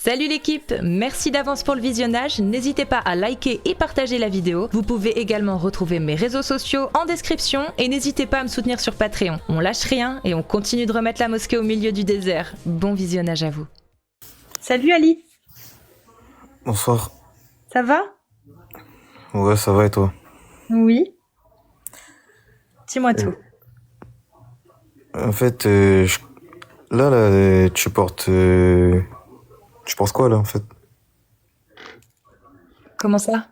Salut l'équipe, merci d'avance pour le visionnage, n'hésitez pas à liker et partager la vidéo. Vous pouvez également retrouver mes réseaux sociaux en description et n'hésitez pas à me soutenir sur Patreon. On lâche rien et on continue de remettre la mosquée au milieu du désert. Bon visionnage à vous. Salut Ali. Bonsoir. Ça va? Ouais, ça va et toi? Oui. Dis-moi tout. En fait, là, tu portes... Tu penses quoi, là, en fait? Comment ça?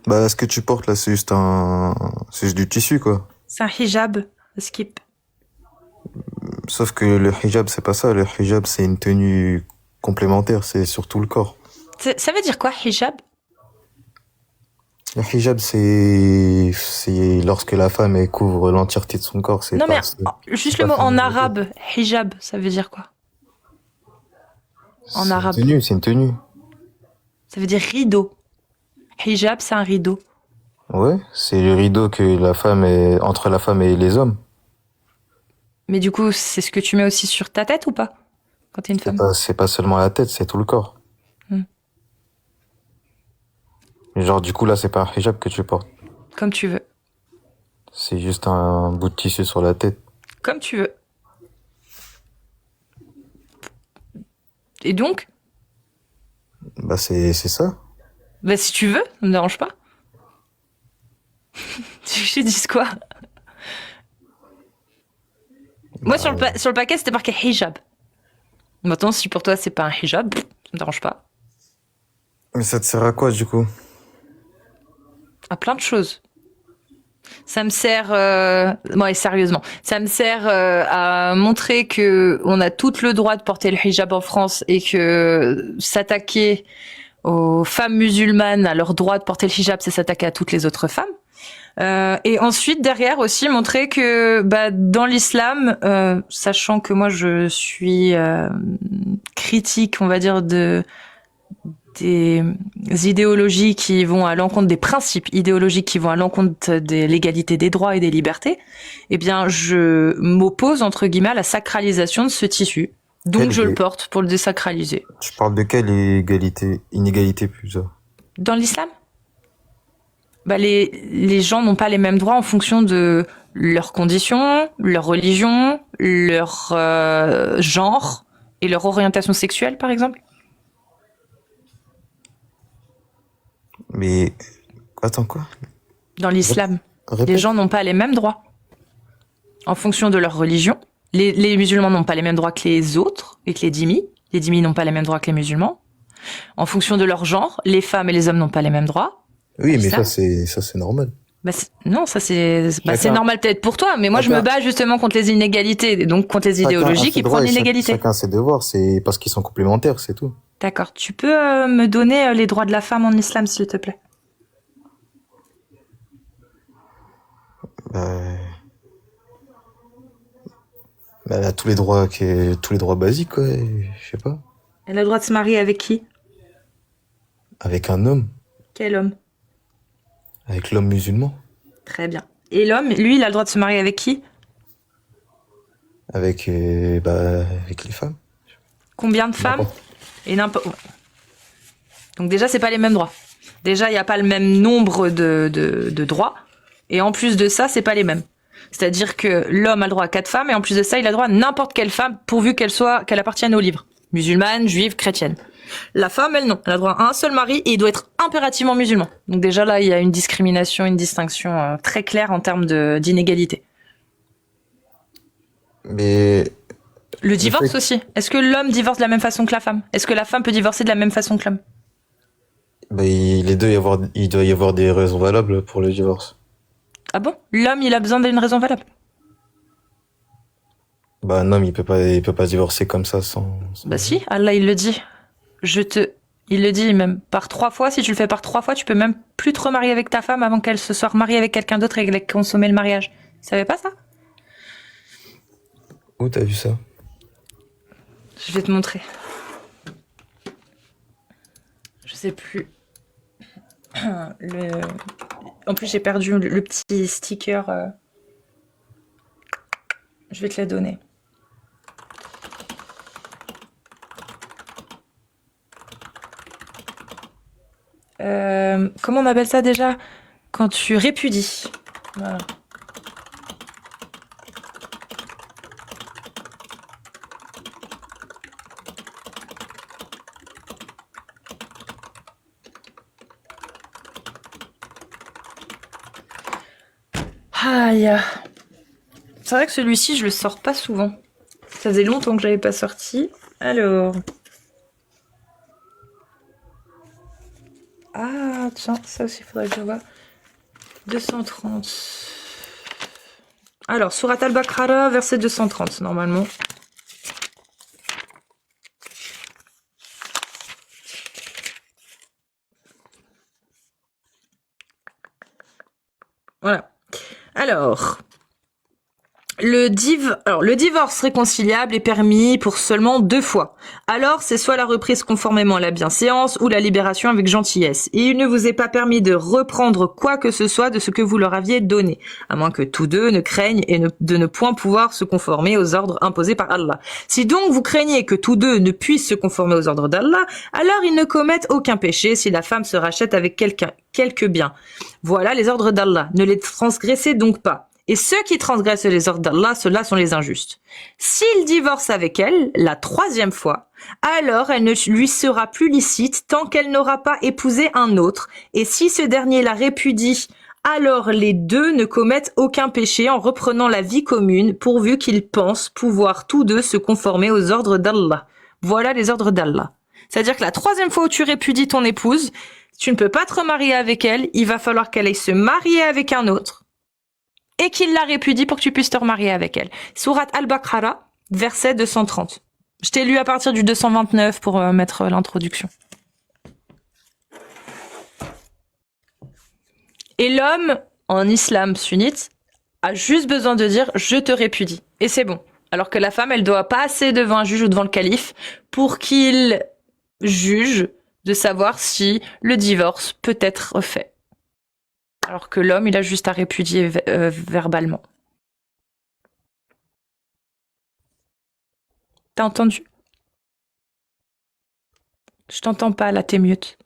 Bah, ce que tu portes, là, c'est juste du tissu, quoi. C'est un hijab, skip. Sauf que le hijab, c'est pas ça. Le hijab, c'est une tenue complémentaire, c'est sur tout le corps. Ça veut dire quoi, hijab? Le hijab, c'est lorsque la femme, elle couvre l'entièreté de son corps. C'est Non pas, mais juste c'est le pas mot en fermé. arabe, hijab, ça veut dire quoi? En C'est une arabe. tenue, c'est une tenue. Ça veut dire rideau. Hijab, c'est un rideau. Ouais, c'est le rideau que la femme est, entre la femme et les hommes. Mais du coup, c'est ce que tu mets aussi sur ta tête ou pas? Quand t'es une femme? C'est pas seulement la tête, c'est tout le corps. Hmm. Genre, du coup, là, c'est pas un hijab que tu portes. Comme tu veux. C'est juste un bout de tissu sur la tête. Comme tu veux. Et donc? Bah, c'est ça. Bah si tu veux, ça me dérange pas. Tu veux que je te dise quoi? Moi, sur le paquet, c'était marqué hijab. Maintenant, si pour toi, c'est pas un hijab, ça me dérange pas. Mais ça te sert à quoi, du coup? À plein de choses. Ça me sert, ouais, sérieusement, ça me sert à montrer que on a tout le droit de porter le hijab en France et que s'attaquer aux femmes musulmanes, à leur droit de porter le hijab, c'est s'attaquer à toutes les autres femmes. Et ensuite, derrière aussi, montrer que dans l'islam, sachant que moi je suis critique, on va dire, des idéologies qui vont à l'encontre des principes idéologiques qui vont à l'encontre de l'égalité des droits et des libertés, eh bien, je m'oppose, entre guillemets, à la sacralisation de ce tissu. Donc, je le porte pour le désacraliser. Tu parles de quelle inégalité plutôt? Dans l'islam, les gens n'ont pas les mêmes droits en fonction de leurs conditions, leur religion, leur genre et leur orientation sexuelle, par exemple. Mais, attends, quoi? Dans l'islam, Répète. les gens n'ont pas les mêmes droits en fonction de leur religion. Les musulmans n'ont pas les mêmes droits que les autres et que les dhimmis. Les dhimmis n'ont pas les mêmes droits que les musulmans. En fonction de leur genre, les femmes et les hommes n'ont pas les mêmes droits. Oui, mais ça, c'est normal. Non, ça c'est normal peut-être pour toi, mais moi je me bats justement contre les inégalités, donc contre les idéologies qui prennent l'inégalité. Chacun ses devoirs, c'est parce qu'ils sont complémentaires, c'est tout. D'accord. Tu peux me donner les droits de la femme en islam, s'il te plaît? Elle a tous les droits basiques, quoi. Je sais pas. Elle a le droit de se marier avec qui? Avec un homme. Quel homme? Avec l'homme musulman. Très bien. Et l'homme, lui, il a le droit de se marier avec qui? Avec les femmes. Combien de femmes? Et n'importe. Donc déjà, c'est pas les mêmes droits. Déjà, il n'y a pas le même nombre de droits. Et en plus de ça, c'est pas les mêmes. C'est-à-dire que l'homme a le droit à 4 femmes, et en plus de ça, il a le droit à n'importe quelle femme, pourvu qu'elle appartienne au livre. Musulmane, juive, chrétienne. La femme, elle, non. Elle a droit à un seul mari, et il doit être impérativement musulman. Donc déjà, là, il y a une discrimination, une distinction très claire en termes d'inégalité. Mais... Le divorce aussi. Est-ce que l'homme divorce de la même façon que la femme? Est-ce que la femme peut divorcer de la même façon que l'homme? Il doit y avoir des raisons valables pour le divorce. Ah bon? L'homme, il a besoin d'une raison valable? Non, mais il peut pas divorcer comme ça sans... Si, Allah, il le dit. Il le dit même par 3 fois. Si tu le fais par 3 fois, tu peux même plus te remarier avec ta femme avant qu'elle se soit remariée avec quelqu'un d'autre et qu'elle ait consommé le mariage. Tu savais pas ça? Où t'as vu ça? Je vais te montrer. Je sais plus. En plus, j'ai perdu le petit sticker. Je vais te la donner. Comment on appelle ça déjà? Quand tu répudies. Voilà. Aïe. C'est vrai que celui-ci, je le sors pas souvent. Ça faisait longtemps que j'avais pas sorti. Alors. Ah, tiens, ça aussi, il faudrait que je vois. 230. Alors, Surat al-Baqarah, verset 230, normalement. Voilà. Alors, le divorce réconciliable est permis pour seulement 2 fois. Alors, c'est soit la reprise conformément à la bienséance ou la libération avec gentillesse. Et il ne vous est pas permis de reprendre quoi que ce soit de ce que vous leur aviez donné, à moins que tous deux ne craignent de ne point pouvoir se conformer aux ordres imposés par Allah. Si donc vous craignez que tous deux ne puissent se conformer aux ordres d'Allah, alors ils ne commettent aucun péché si la femme se rachète avec quelque bien. Voilà les ordres d'Allah. Ne les transgressez donc pas. Et ceux qui transgressent les ordres d'Allah, ceux-là sont les injustes. S'il divorce avec elle, la 3e fois, alors elle ne lui sera plus licite tant qu'elle n'aura pas épousé un autre. Et si ce dernier la répudie, alors les deux ne commettent aucun péché en reprenant la vie commune, pourvu qu'ils pensent pouvoir tous deux se conformer aux ordres d'Allah. Voilà les ordres d'Allah. C'est-à-dire que la 3e fois où tu répudies ton épouse, tu ne peux pas te remarier avec elle, il va falloir qu'elle aille se marier avec un autre. Et qu'il la répudie pour que tu puisses te remarier avec elle. Surat al-Baqarah, verset 230. Je t'ai lu à partir du 229 pour mettre l'introduction. Et l'homme, en islam sunnite, a juste besoin de dire « je te répudie ». Et c'est bon. Alors que la femme, elle doit passer devant un juge ou devant le calife pour qu'il juge de savoir si le divorce peut être fait. Alors que l'homme, il a juste à répudier verbalement. T'as entendu? Je t'entends pas, là, t'es mute.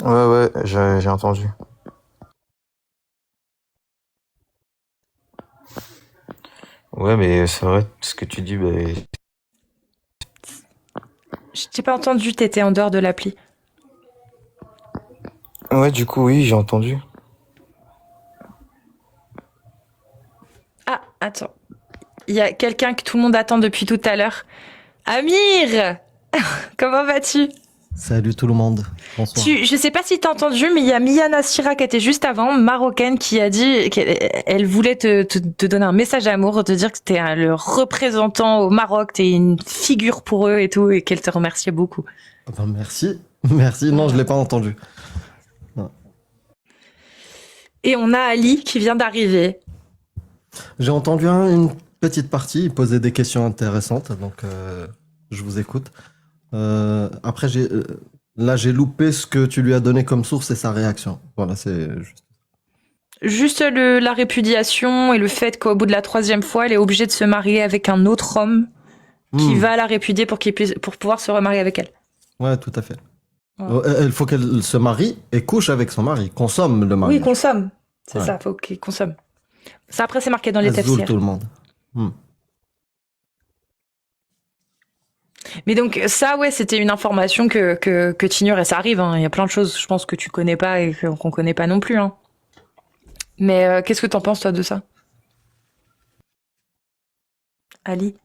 Ouais, j'ai entendu. Ouais, mais c'est vrai, ce que tu dis, bah... Je t'ai pas entendu, t'étais en dehors de l'appli. Ouais, du coup, oui, j'ai entendu. Ah, attends. Il y a quelqu'un que tout le monde attend depuis tout à l'heure. Amir! Comment vas-tu? Salut tout le monde, bonsoir. Je sais pas si t'as entendu, mais il y a Mia Nassira qui était juste avant, marocaine, qui a dit qu'elle voulait te donner un message d'amour, te dire que t'es le représentant au Maroc, t'es une figure pour eux et tout, et qu'elle te remerciait beaucoup. Ben, merci, non je l'ai pas entendu. Non. Et on a Ali qui vient d'arriver. J'ai entendu une petite partie, il posait des questions intéressantes, donc je vous écoute. Après, j'ai loupé ce que tu lui as donné comme source et sa réaction. Voilà, c'est juste. Juste la répudiation et le fait qu'au bout de la 3e fois, elle est obligée de se marier avec un autre homme qui va la répudier pour pouvoir se remarier avec elle. Ouais, tout à fait. Ouais. Il faut qu'elle se marie et couche avec son mari, consomme le mariage. Oui, consomme. C'est Ouais. ça, faut qu'il consomme. Ça, après, c'est marqué dans les Azzoul tafsirs. tout le monde. Mais donc ça, ouais, c'était une information que tu ignores et ça arrive. Hein. Il y a plein de choses, je pense, que tu connais pas et qu'on connaît pas non plus. Hein. Mais qu'est-ce que t'en penses toi de ça, Ali?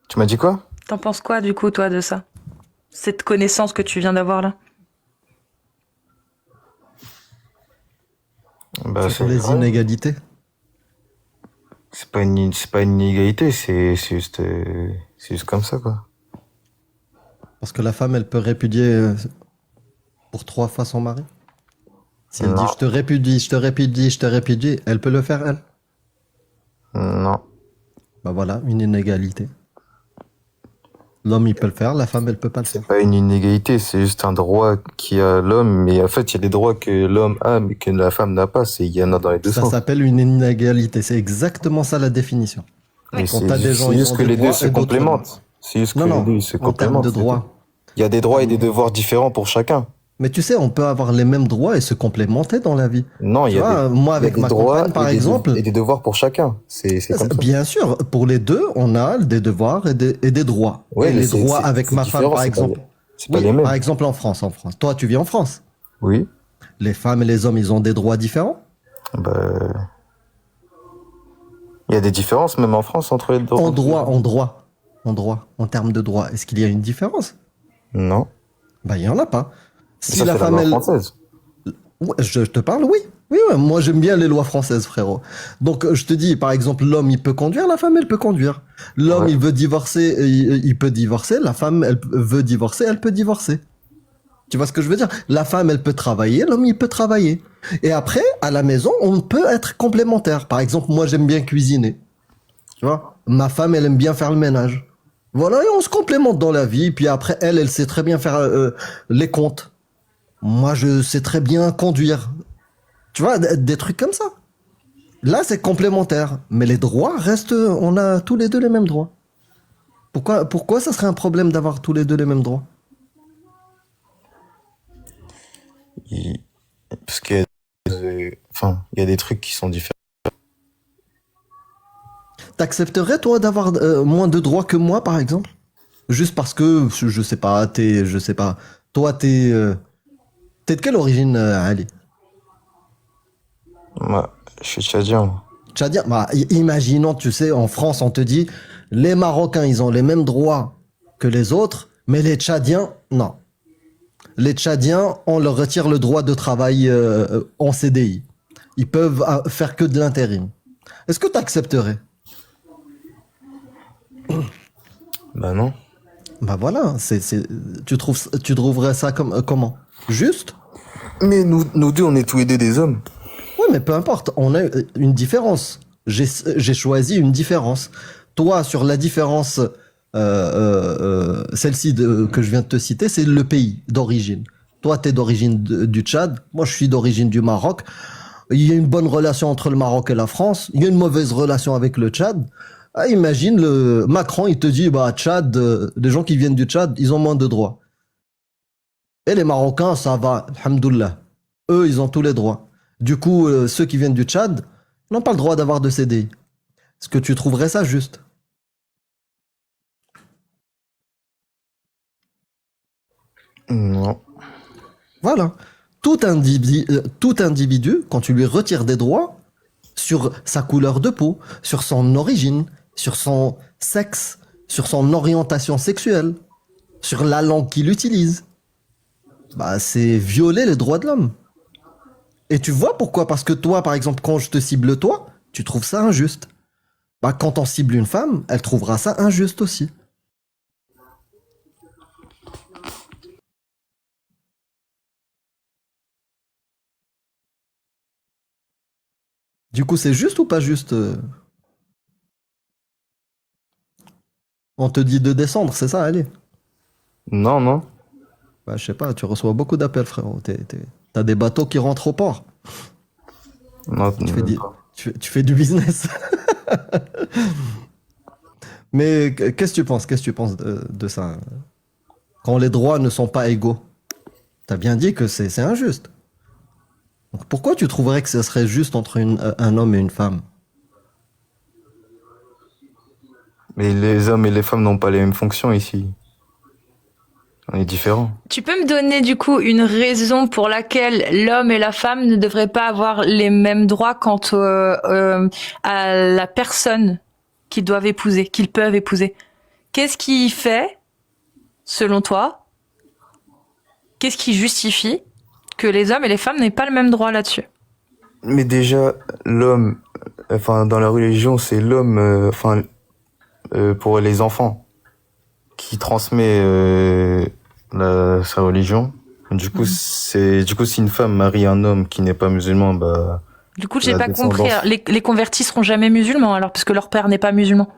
Tu m'as dit quoi? T'en penses quoi du coup toi de ça? Cette connaissance que tu viens d'avoir là? Bah, Sur les inégalités. C'est pas une inégalité, c'est juste comme ça, quoi. Parce que la femme, elle peut répudier pour 3 fois son mari. Si elle Non. dit je te répudie, je te répudie, je te répudie, elle peut le faire, elle. Non. Bah voilà, une inégalité. L'homme, il peut le faire, la femme, elle peut pas le faire. C'est pas une inégalité, c'est juste un droit qu'il a l'homme, mais en fait, il y a des droits que l'homme a, mais que la femme n'a pas. Il y en a dans les deux Ça sens. s'appelle une inégalité, c'est exactement ça la définition. Mais Quand c'est t'as des gens, c'est ils juste ont que des les deux droits se et d'autres non. complémentent. C'est juste que Non, les non, deux se en termes complémentent. de c'est tout. droits. Il y a des droits et des devoirs différents pour chacun. Mais tu sais, on peut avoir les mêmes droits et se complémenter dans la vie. Non, Tu vois, moi il y a avec des ma droits compagne, par exemple, et des devoirs pour chacun. C'est comme ça. bien sûr, pour les deux, on a des devoirs et des droits. Ouais, et mais les droits avec c'est ma femme, différent, par exemple. c'est pas Oui, les mêmes. par exemple en France. Toi, tu vis en France. Oui. Les femmes et les hommes, ils ont des droits différents. Bah, il y a des différences même en France entre les droits. En termes de droit, est-ce qu'il y a une différence? Non. Ben, il y en a pas. Mais Si ça, la c'est la femme, loi elle, française. Ouais, je te parle, oui. Oui, ouais, moi j'aime bien les lois françaises, frérot. Donc je te dis, par exemple, l'homme il peut conduire, la femme elle peut conduire. L'homme Ouais. il veut divorcer, il peut divorcer. La femme elle veut divorcer, elle peut divorcer. Tu vois ce que je veux dire? La femme elle peut travailler, l'homme il peut travailler. Et après, à la maison, on peut être complémentaire. Par exemple, moi j'aime bien cuisiner. Tu vois? Ma femme elle aime bien faire le ménage. Voilà, et on se complémente dans la vie. Puis après, elle sait très bien faire les comptes. Moi, je sais très bien conduire. Tu vois, des trucs comme ça. Là, c'est complémentaire. Mais les droits restent, on a tous les deux les mêmes droits. Pourquoi ça serait un problème d'avoir tous les deux les mêmes droits? Il- Parce qu'il y a enfin, il y a des trucs qui sont différents. T'accepterais, toi, d'avoir moins de droits que moi, par exemple? Juste parce que, je sais pas, je sais pas. Toi, t'es de quelle origine, Ali? Moi, je suis tchadien, moi. Tchadien, bah, imaginons, tu sais, en France, on te dit, les Marocains, ils ont les mêmes droits que les autres, mais les Tchadiens, non. Les Tchadiens, on leur retire le droit de travail en CDI. Ils peuvent faire que de l'intérim. Est-ce que tu accepterais? Bah non. Bah voilà, tu trouverais ça comme, comment? Juste? Mais nous deux, on est tous les deux des hommes. Oui, mais peu importe, on a une différence. J'ai choisi une différence. Toi, sur la différence, celle-ci que je viens de te citer, c'est le pays d'origine. Toi, tu es d'origine du Tchad, moi, je suis d'origine du Maroc. Il y a une bonne relation entre le Maroc et la France. Il y a une mauvaise relation avec le Tchad. Ah, imagine, Macron, il te dit, bah, Tchad, les gens qui viennent du Tchad, ils ont moins de droits. Et les Marocains, ça va, alhamdoulilah. Eux, ils ont tous les droits. Du coup, ceux qui viennent du Tchad n'ont pas le droit d'avoir de CDI. Est-ce que tu trouverais ça juste? Non. Voilà. Tout individu, quand tu lui retires des droits sur sa couleur de peau, sur son origine, sur son sexe, sur son orientation sexuelle, sur la langue qu'il utilise, bah, c'est violer les droits de l'homme. Et tu vois pourquoi? Parce que toi, par exemple, quand je te cible toi, tu trouves ça injuste. Bah, quand on cible une femme, elle trouvera ça injuste aussi. Du coup, c'est juste ou pas juste On te dit de descendre, c'est ça, allez. Non, non. Bah, je sais pas, tu reçois beaucoup d'appels, frérot. T'as des bateaux qui rentrent au port. Non, Tu fais, tu fais du business. Mais qu'est-ce que tu penses? Qu'est-ce que tu penses de ça? Quand les droits ne sont pas égaux, t'as bien dit que c'est injuste. Donc pourquoi tu trouverais que ce serait juste entre un homme et une femme? Mais les hommes et les femmes n'ont pas les mêmes fonctions ici. On est différents. Tu peux me donner du coup une raison pour laquelle l'homme et la femme ne devraient pas avoir les mêmes droits quant à la personne qu'ils doivent épouser, qu'ils peuvent épouser? Qu'est-ce qui fait, selon toi, qu'est-ce qui justifie que les hommes et les femmes n'aient pas le même droit là-dessus? Mais déjà, l'homme, enfin, dans la religion, c'est l'homme, enfin, pour les enfants, qui transmet sa religion. Du coup, si une femme marie un homme qui n'est pas musulman, bah. Du coup, j'ai la pas descendance- compris. Alors, les convertis seront jamais musulmans alors, parce que leur père n'est pas musulman.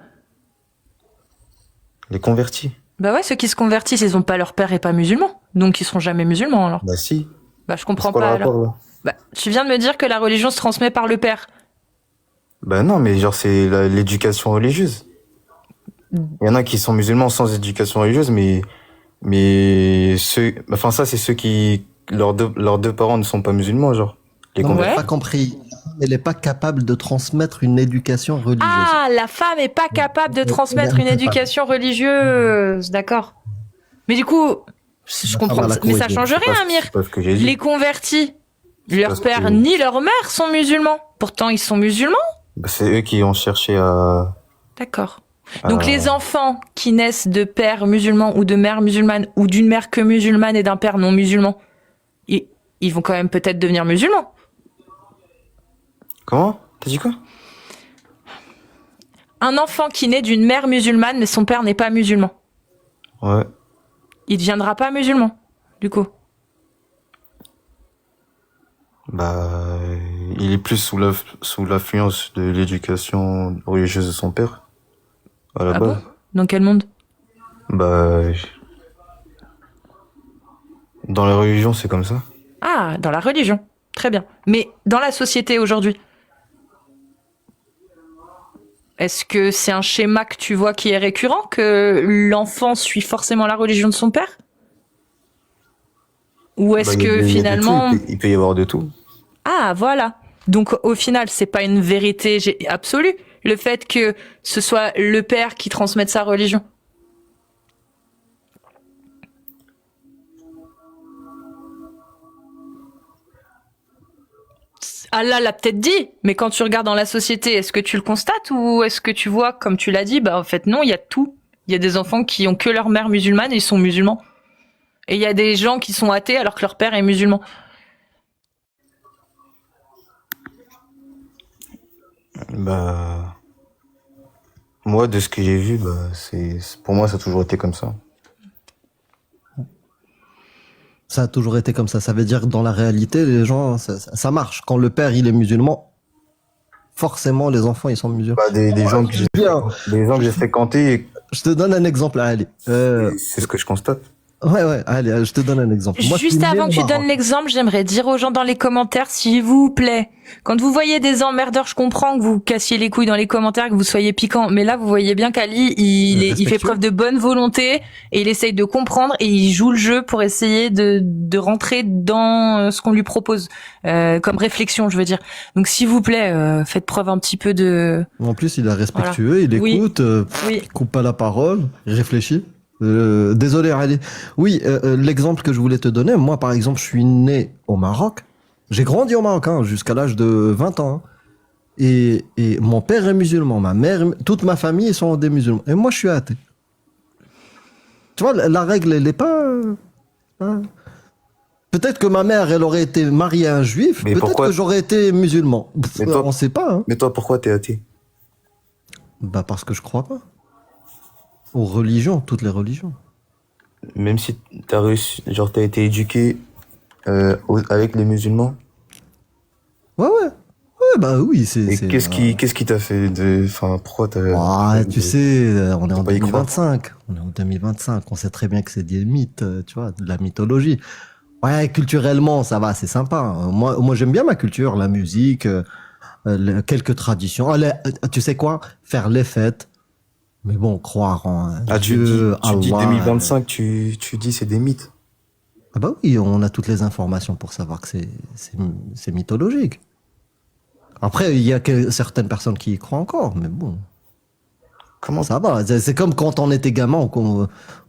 Les convertis. Bah ouais, ceux qui se convertissent, ils ont pas leur père est pas musulman, donc ils seront jamais musulmans alors. Bah si. Bah je C'est comprends quoi le pas rapport, alors. là? Bah tu viens de me dire que la religion se transmet par le père. Bah non, mais genre, c'est l'éducation religieuse. Il y en a qui sont musulmans sans éducation religieuse, mais Mais enfin ça c'est ceux qui leurs deux parents ne sont pas musulmans, genre. Les Non, mais Ouais. t'as pas compris. Elle n'est pas capable de transmettre une éducation religieuse. Ah, la femme est pas capable de transmettre une éducation religieuse. D'accord. Mais du coup, je La comprends. femme à la Mais ça corrigée. change rien, Amir. C'est pas ce que j'ai dit. Les convertis, C'est leur parce père que- ni leur mère sont musulmans. Pourtant, ils sont musulmans. Bah, c'est eux qui ont cherché à. D'accord. Donc à- les enfants qui naissent de pères musulmans ou de mères musulmanes ou d'une mère que musulmane et d'un père non musulman, ils vont quand même peut-être devenir musulmans. Comment? T'as dit quoi? Un enfant qui naît d'une mère musulmane mais son père n'est pas musulman, Ouais. il deviendra pas musulman, du coup. Bah, il est plus sous l'influence de l'éducation religieuse de son père, à la Ah base. bon? Dans quel monde? Bah, dans la religion, c'est comme ça. Ah, dans la religion. Très bien. Mais dans la société aujourd'hui, est-ce que c'est un schéma que tu vois qui est récurrent, que l'enfant suit forcément la religion de son père? Ou est-ce Bah, il y a que de tout, finalement... il peut y avoir de tout. Ah, voilà. Donc au final, c'est pas une vérité absolue, le fait que ce soit le père qui transmette sa religion. Allah l'a peut-être dit, mais quand tu regardes dans la société, est-ce que tu le constates ou est-ce que tu vois, comme tu l'as dit, bah en fait non, il y a tout. Il y a des enfants qui ont que leur mère musulmane et ils sont musulmans. Et il y a des gens qui sont athées alors que leur père est musulman. Bah, moi, de ce que j'ai vu, bah, pour moi, ça a toujours été comme ça. Ça a toujours été comme ça. Ça veut dire que dans la réalité, les gens, ça marche. Quand le père, il est musulman, forcément, les enfants, ils sont musulmans. Bah, des gens que Bien. des gens que j'ai fréquentés, Je te donne un exemple, allez. c'est ce que je constate. Ouais, allez, je te donne un exemple. Moi, je suis Juste né avant au que tu Maroc. donnes l'exemple, j'aimerais dire aux gens dans les commentaires, s'il vous plaît, quand vous voyez des emmerdeurs, je comprends que vous cassiez les couilles dans les commentaires, que vous soyez piquant, mais là, vous voyez bien qu'Ali, il fait Respectueux. preuve de bonne volonté et il essaye de comprendre et il joue le jeu pour essayer de rentrer dans ce qu'on lui propose, comme réflexion, je veux dire. Donc, s'il vous plaît, faites preuve un petit peu de... En plus, il est respectueux, il Oui. écoute, Oui. il coupe pas la parole, il réfléchit. Désolé, Ali. Oui, l'exemple que je voulais te donner, moi, par exemple, je suis né au Maroc. J'ai grandi au Maroc jusqu'à l'âge de 20 ans. Et mon père est musulman, ma mère, toute ma famille ils sont des musulmans. Et moi, je suis athée. Tu vois, la règle, elle n'est pas... hein. Peut-être que ma mère, elle aurait été mariée à un juif. Mais Peut-être pourquoi- que j'aurais été musulman. Mais toi- On sait pas. Hein. Mais toi, pourquoi t'es athée? Bah parce que je crois pas. Aux religions, toutes les religions. Même si t'as réussi, genre t'as été éduqué avec les musulmans. Ouais. Ouais, bah oui, Et c'est. qu'est-ce qui t'a fait de, enfin, pourquoi t'as... Ouais, tu sais, on est en Faut pas y croire. 2025. On est en 2025. On sait très bien que c'est des mythes, tu vois, de la mythologie. Ouais, culturellement, ça va, c'est sympa. Moi, j'aime bien ma culture, la musique, quelques traditions. Allez, tu sais quoi? Faire les fêtes. Mais bon, croire en Ah, Dieu, tu dis Allah, 2025, tu dis c'est des mythes. Ah bah oui, on a toutes les informations pour savoir que c'est mythologique. Après, il y a certaines personnes qui y croient encore, mais bon, Comment ça? ça va. C'est comme quand on était gamin,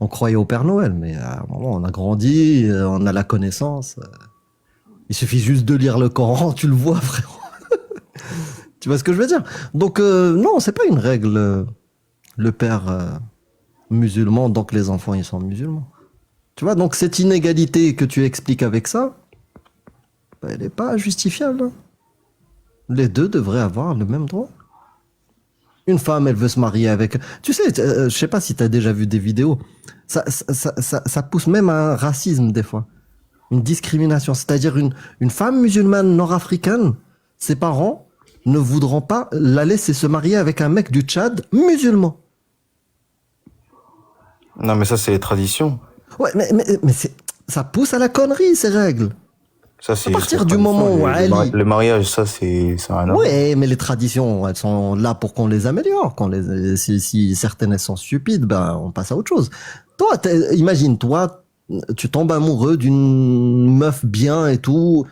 on croyait au Père Noël, mais à un moment, on a grandi, on a la connaissance. Il suffit juste de lire le Coran, tu le vois, frérot. Tu vois ce que je veux dire? Donc, non, c'est pas une règle. Le père musulman, donc les enfants, ils sont musulmans. Tu vois, donc cette inégalité que tu expliques avec ça, bah, elle n'est pas justifiable. Hein. Les deux devraient avoir le même droit. Une femme, elle veut se marier avec... Tu sais, je sais pas si tu as déjà vu des vidéos. Ça pousse même à un racisme des fois. Une discrimination. C'est-à-dire une femme musulmane nord-africaine, ses parents ne voudront pas la laisser se marier avec un mec du Tchad musulman. Non, mais ça, c'est les traditions. Ouais, mais ça pousse à la connerie, ces règles. Ça, À partir du moment où Ali... le mariage, ça, ça a rien à voir. Ouais, mais les traditions, elles sont là pour qu'on les améliore. Si certaines elles sont stupides, ben on passe à autre chose. Toi, imagine, toi, tu tombes amoureux d'une meuf bien et tout.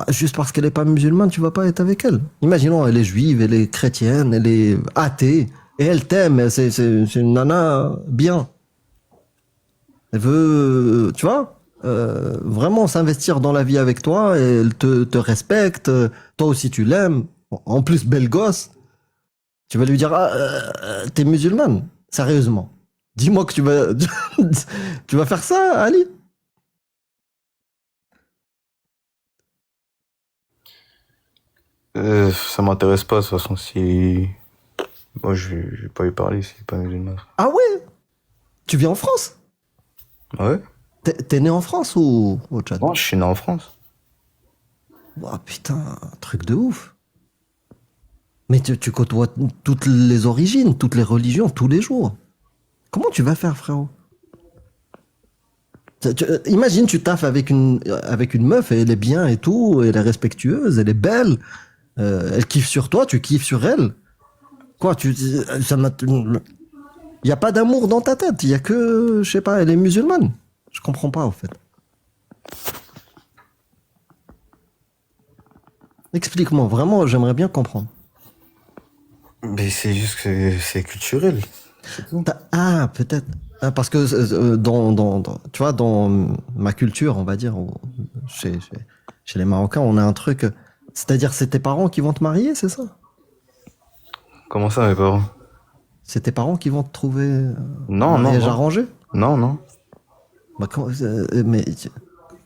Juste parce qu'elle est pas musulmane, tu vas pas être avec elle. Imaginons, elle est juive, elle est chrétienne, elle est athée, et elle t'aime, c'est une nana bien. Elle veut, tu vois, vraiment s'investir dans la vie avec toi, et elle te respecte, toi aussi tu l'aimes. En plus, belle gosse. Tu vas lui dire, t'es musulmane, sérieusement. Dis-moi que tu vas, tu vas faire ça, Ali? Ça m'intéresse pas, de toute façon, si... Moi, je vais pas lui parler, c'est pas musulman. Ah ouais? Tu vis en France? Ouais? T'es né en France ou au Tchad? Bon, je suis né en France. Oh putain, truc de ouf. Mais tu côtoies toutes les origines, toutes les religions, tous les jours. Comment tu vas faire, frérot? Imagine, tu taffes avec une meuf et elle est bien et tout, elle est respectueuse, elle est belle, elle kiffe sur toi, tu kiffes sur elle. Quoi, il y a pas d'amour dans ta tête, il y a que, je sais pas, elle est musulmane. Je comprends pas, en fait. Explique-moi, vraiment, j'aimerais bien comprendre. Mais c'est juste que c'est culturel. C'est tout. Ah, peut-être. Ah, parce que tu vois, dans ma culture, on va dire, chez les Marocains, on a un truc. C'est-à-dire, c'est tes parents qui vont te marier, c'est ça? Comment ça, mes parents? C'est tes parents qui vont te trouver un Non, non, mariage non. arrangé? Non, non. Bah, mais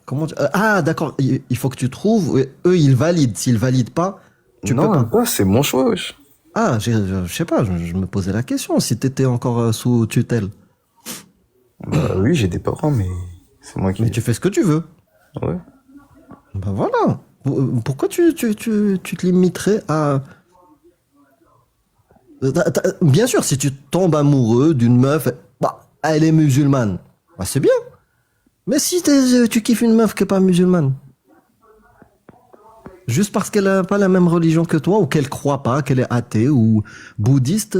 comment ah, d'accord. Il faut que tu trouves. Eux, ils valident. S'ils valident pas, tu peux Non, pas. même pas, c'est mon choix, wesh. Ah, je sais pas. Je me posais la question. Si t'étais encore sous tutelle, Bah oui, j'ai des parents, mais c'est moi qui... mais tu fais ce que tu veux. Ouais. Ben voilà. Pourquoi tu te limiterais à... Bien sûr, si tu tombes amoureux d'une meuf, bah, elle est musulmane. Bah, c'est bien. Mais si tu kiffes une meuf qui est pas musulmane, juste parce qu'elle a pas la même religion que toi, ou qu'elle croit pas, qu'elle est athée ou bouddhiste,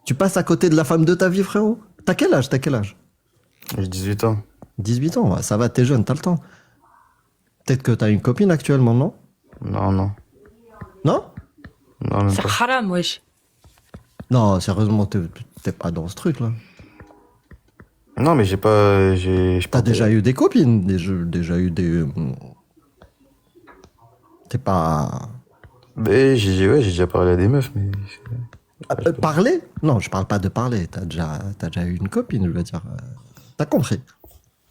tu passes à côté de la femme de ta vie, frérot. T'as quel âge? T'as quel âge? J'ai 18 ans. 18 ans, ouais, ça va, t'es jeune, t'as le temps. Peut-être que t'as une copine actuellement, non? Non, non. Non? Non, même C'est pas. haram, wesh. Non, sérieusement, t'es pas dans ce truc-là. Non, mais j'ai pas... J'ai T'as pas... déjà eu des copines, déjà eu des... T'es pas... Mais ouais, j'ai déjà parlé à des meufs, mais... Parler? Non, je parle pas de parler. T'as déjà eu une copine, je veux dire. T'as compris.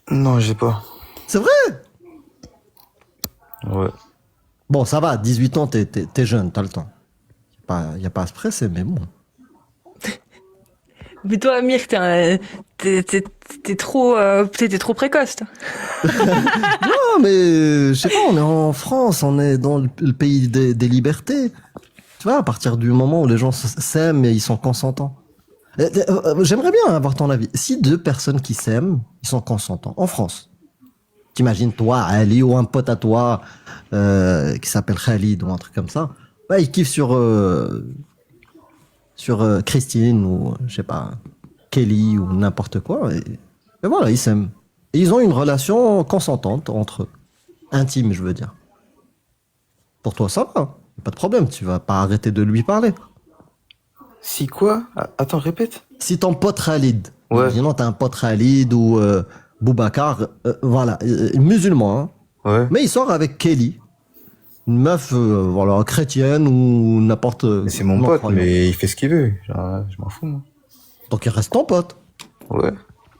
Non, j'ai pas. C'est vrai? Ouais. Bon, ça va, 18 ans, t'es jeune, t'as le temps. Y a pas à se presser, mais bon. Mais toi, Amir, t'es trop précoce, toi. Non, mais je sais pas, on est en France, on est dans le pays des libertés. Tu vois, à partir du moment où les gens s'aiment et ils sont consentants. J'aimerais bien avoir ton avis. Si deux personnes qui s'aiment, ils sont consentants, en France, t'imagines toi, Ali, ou un pote à toi qui s'appelle Khalid ou un truc comme ça, bah, ils kiffent sur Christine ou, je sais pas, Kelly ou n'importe quoi. Et voilà, ils s'aiment. Et ils ont une relation consentante entre eux. Intime, je veux dire. Pour toi, ça va. Pas de problème, tu vas pas arrêter de lui parler. Si quoi? Attends, répète. Si ton pote Khalid, Ouais. imaginons t'as un pote Khalid ou Boubacar, voilà, musulman, hein, Ouais. mais il sort avec Kelly, une meuf, voilà, chrétienne ou n'importe. Mais c'est mon non pote, croyant. mais il fait ce qu'il veut. Genre, je m'en fous, moi. Donc il reste ton pote. Ouais.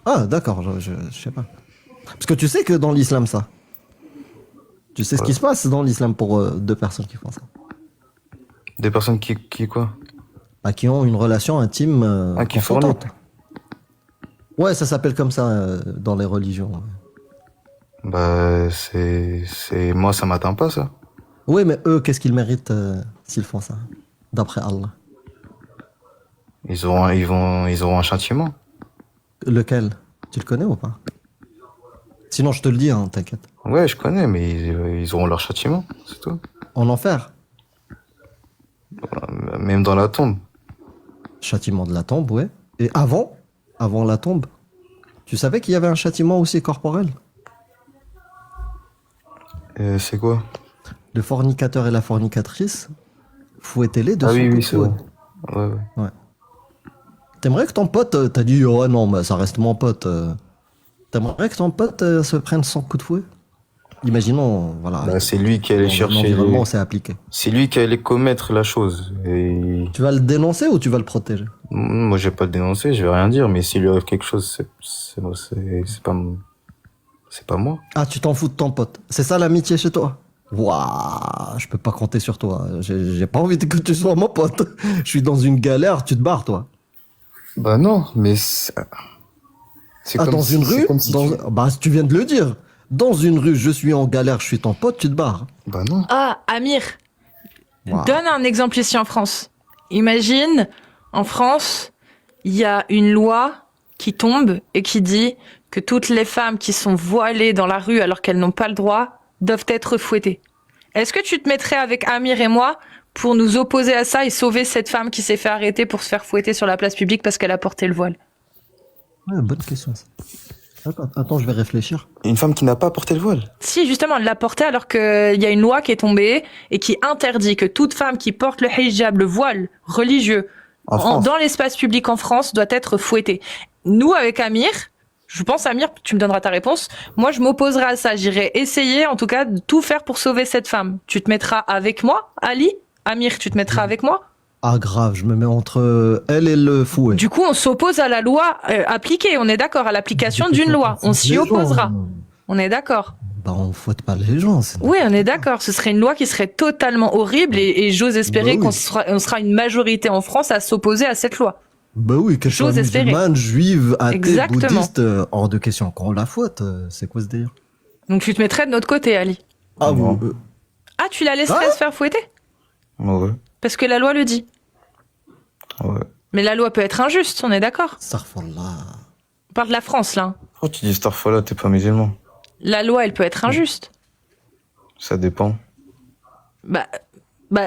Ah, d'accord, je sais pas. Parce que tu sais que dans l'islam, ça. Tu sais ce qui se passe dans l'islam pour deux personnes qui font ça. Des personnes qui quoi? Bah, qui ont une relation intime Qui consentante. forniquent. Ouais, ça s'appelle comme ça dans les religions. Bah, moi, ça m'atteint pas, ça. Oui, mais eux, qu'est-ce qu'ils méritent s'ils font ça, d'après Allah? Ils auront un châtiment. Lequel? Tu le connais ou pas? Sinon, je te le dis, hein, t'inquiète. Ouais, je connais, mais ils auront leur châtiment, c'est tout. En enfer, Même dans la tombe. châtiment de la tombe, ouais. Et avant la tombe, tu savais qu'il y avait un châtiment aussi corporel? C'est quoi? Le fornicateur et la fornicatrice, fouettez-les de Ah son oui, coup oui, de c'est fouet. vrai. Ouais, ouais. T'aimerais que ton pote, t'as dit, oh non, mais ça reste mon pote. T'aimerais que ton pote se prenne son coup de fouet? Imaginons, voilà, Bah, c'est lui qui allait dans un chercher. environnement où c'est appliqué. C'est lui qui allait commettre la chose. Et Tu vas le dénoncer ou tu vas le protéger? moi, je vais pas le dénoncer, je vais rien dire, mais s'il lui arrive quelque chose, c'est pas moi. Ah, tu t'en fous de ton pote. C'est ça l'amitié chez toi? Waouh, je peux pas compter sur toi. J'ai pas envie que tu sois mon pote. Je suis dans une galère, tu te barres, toi. Bah non, mais c'est Ah, comme dans si, une c'est rue? comme si tu- Bah, tu viens de le dire. Dans une rue, je suis en galère, je suis ton pote, tu te barres. Bah non. Ah, Amir, Waouh. donne un exemple ici en France. Imagine, en France, il y a une loi qui tombe et qui dit que toutes les femmes qui sont voilées dans la rue alors qu'elles n'ont pas le droit doivent être fouettées. Est-ce que tu te mettrais avec Amir et moi pour nous opposer à ça et sauver cette femme qui s'est fait arrêter pour se faire fouetter sur la place publique parce qu'elle a porté le voile? Ouais, bonne question, ça. Attends, je vais réfléchir. Une femme qui n'a pas porté le voile. Si, justement, elle l'a porté alors qu'il y a une loi qui est tombée et qui interdit que toute femme qui porte le hijab, le voile religieux, En France. dans l'espace public en France, doit être fouettée. Nous, avec Amir, je pense, Amir, tu me donneras ta réponse. Moi, je m'opposerai à ça. J'irai essayer, en tout cas, de tout faire pour sauver cette femme. Tu te mettras avec moi, Ali? Amir, tu te mettras avec moi? Ah, grave, je me mets entre elle et le fouet. Du coup, on s'oppose à la loi appliquée. On est d'accord, à l'application d'une loi. On s'y Les gens, opposera. On est d'accord. Bah, on fouette pas les gens. Oui, on est d'accord. Ce serait une loi qui serait totalement horrible et j'ose espérer Bah oui. on sera une majorité en France à s'opposer à cette loi. Bah oui, qu'elle soit J'ose espérer. musulmane, juive, athée, Exactement. bouddhiste, hors de question qu'on la fouette. C'est quoi ce délire? Donc tu te mettrais de notre côté, Ali. Ah, Non. vous. Ah, tu la laisserais Ah. se faire fouetter? Ouais. Parce que la loi le dit. Ouais. Mais la loi peut être injuste, on est d'accord. Astaghfirullah. On parle de la France, là. hein. Pourquoi tu dis Starfall, t'es pas musulman? La loi, elle peut être injuste. Ça dépend. Bah,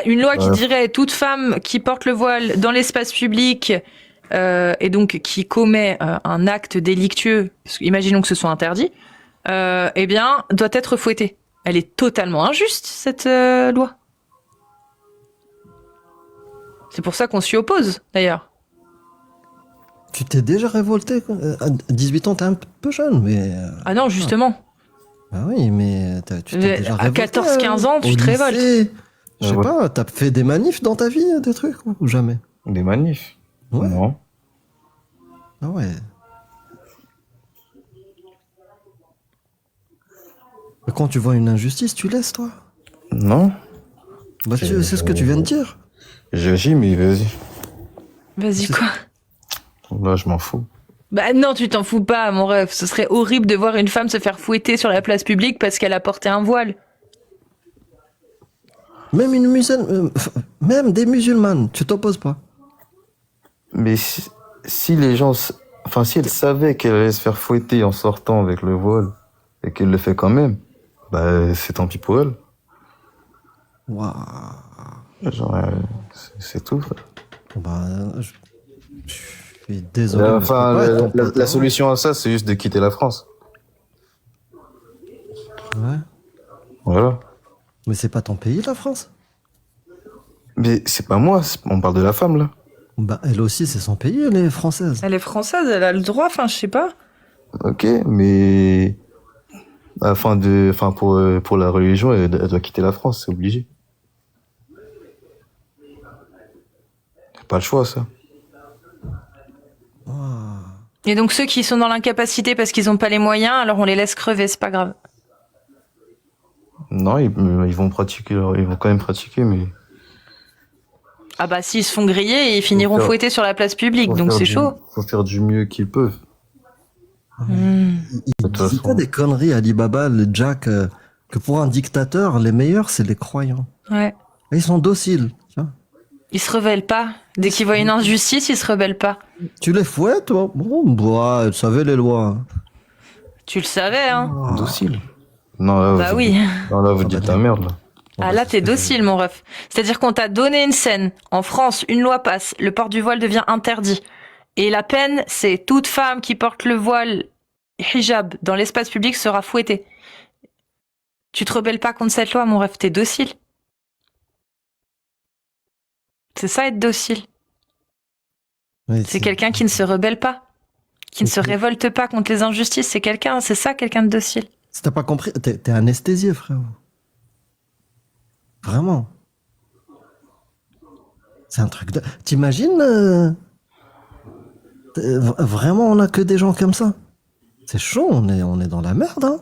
une loi qui Ouais. dirait toute femme qui porte le voile dans l'espace public et donc qui commet un acte délictueux, parce que imaginons que ce soit interdit, eh bien, doit être fouettée. Elle est totalement injuste, cette loi. C'est pour ça qu'on s'y oppose, d'ailleurs. Tu t'es déjà révolté quoi. À 18 ans, t'es un peu jeune, mais. Ah non, justement. Bah oui, mais tu t'es déjà À révolté. 14-15 ans, tu au te lycée. révoltes. Je sais Ouais. pas, t'as fait des manifs dans ta vie, des trucs, ou jamais? Des manifs? Ouais. Non. Ah ouais. Mais quand tu vois une injustice, tu laisses, toi? Non. Bah, c'est ce que tu viens de dire. J'agis, mais vas-y. Vas-y, quoi. Là, je m'en fous. Bah non, tu t'en fous pas, mon ref. Ce serait horrible de voir une femme se faire fouetter sur la place publique parce qu'elle a porté un voile. Même une musulmane, même des musulmanes, tu t'opposes pas. Mais si les gens, enfin, si elle savait qu'elle allait se faire fouetter en sortant avec le voile et qu'elle le fait quand même, bah, c'est tant pis pour elle. Waouh. Genre, c'est tout. frère. Bah, je suis désolé. mais je Enfin, peux pas être ton pote, la hein. solution à ça, c'est juste de quitter la France. Ouais. Voilà. Mais c'est pas ton pays, la France? Mais c'est pas moi, on parle de la femme, là. Bah, elle aussi, c'est son pays, elle est française. Elle est française, elle a le droit, enfin, je sais pas. Ok, mais pour la religion, elle doit quitter la France, c'est obligé. C'est pas le choix, ça. Et donc ceux qui sont dans l'incapacité parce qu'ils ont pas les moyens, alors on les laisse crever, c'est pas grave. Non, ils vont pratiquer, ils vont quand même pratiquer, mais Ah bah s'ils se font griller, ils finiront faire- fouettés sur la place publique, faut donc faire c'est du- chaud. Faut faire du mieux qu'ils peuvent. Hmm. Il toute dit façon. pas des conneries, Alibaba, le Jack, que pour un dictateur, les meilleurs, c'est les croyants. Ouais. Et ils sont dociles. Tu vois. Ils se rebellent pas. Dès qu'ils voient une injustice, ils se rebellent pas. Tu les fouettes, toi? Bon, bah, elle savait les lois. Tu le savais, hein? Docile. Non, là, Bah vous oui. dites, non, là, vous Ah, dites bah, la merde, là. Ah là, t'es docile, mon ref. C'est-à-dire qu'on t'a donné une scène. En France, une loi passe. Le port du voile devient interdit. Et la peine, c'est toute femme qui porte le voile hijab dans l'espace public sera fouettée. Tu te rebelles pas contre cette loi, mon ref. T'es docile. C'est ça, être docile. Oui, C'est quelqu'un qui ne se rebelle pas. Qui ne se révolte pas contre les injustices. C'est ça, quelqu'un de docile. Si t'as pas compris, t'es anesthésié, frère. Vraiment. C'est un truc de... T'imagines vraiment, on a que des gens comme ça. C'est chaud, on est dans la merde, hein.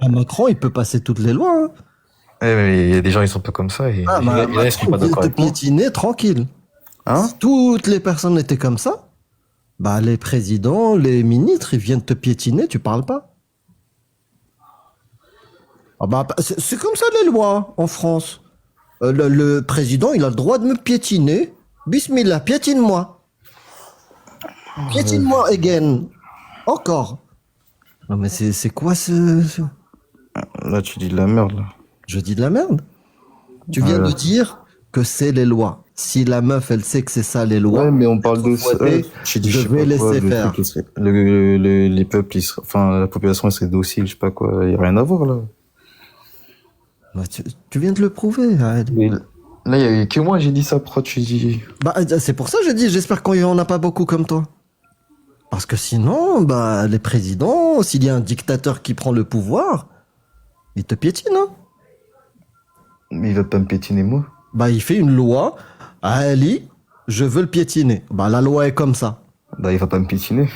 Ah, Macron, il peut passer toutes les lois, hein. Mais il y a des gens, ils sont pas comme ça, et Ah, là, ils sont pas Macron, d'accord te avec moi. piétiner tranquille. Hein? Si toutes les personnes étaient comme ça, bah, les présidents, les ministres, ils viennent te piétiner, tu parles pas. Ah bah, c'est comme ça les lois en France. Le président, il a le droit de me piétiner. Bismillah, piétine-moi. Piétine-moi again. Encore. Non mais c'est quoi ce... Là, tu dis de la merde, là. Je dis de la merde. Tu viens de dire que c'est les lois. Si la meuf, elle sait que c'est ça les lois, Ouais, mais on parle de ça. fouetter, Tu dis, je sais vais pas quoi, laisser le faire. truc, les peuples, enfin, la population, elle serait docile, je sais pas quoi. Il y a rien à voir, là. Bah, tu viens de le prouver. Arrête. Mais là, il y a eu que moi, j'ai dit ça. Pourquoi tu dis? Bah, c'est pour ça que je dis, j'espère qu'on y en a pas beaucoup comme toi. Parce que sinon, bah, les présidents, s'il y a un dictateur qui prend le pouvoir, il te piétine, hein. Mais il va pas me piétiner, moi. Bah, il fait une loi. Ah, Ali, je veux le piétiner. Bah, la loi est comme ça. Bah, il va pas me piétiner.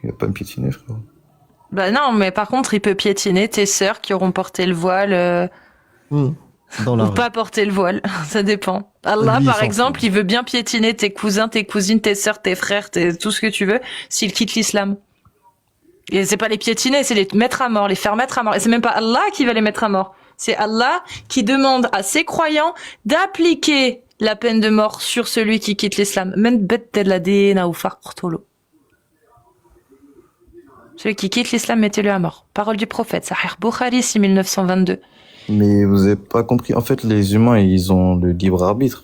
Il va pas me piétiner, frère. Bah non, mais par contre, il peut piétiner tes sœurs qui auront porté le voile Dans la ou rue. pas porté le voile. Ça dépend. Allah, Lui, il par s'en exemple, fout. il veut bien piétiner tes cousins, tes cousines, tes sœurs, tes frères, tout ce que tu veux, s'ils quittent l'islam. Et c'est pas les piétiner, c'est les mettre à mort, les faire mettre à mort. Et c'est même pas Allah qui va les mettre à mort. C'est Allah qui demande à ses croyants d'appliquer la peine de mort sur celui qui quitte l'islam. Men beddel dina ou faqtulu. Celui qui quitte l'islam, mettez-le à mort. Parole du prophète, Sahih Bukhari 6922. Mais vous avez pas compris. En fait, les humains, ils ont le libre arbitre.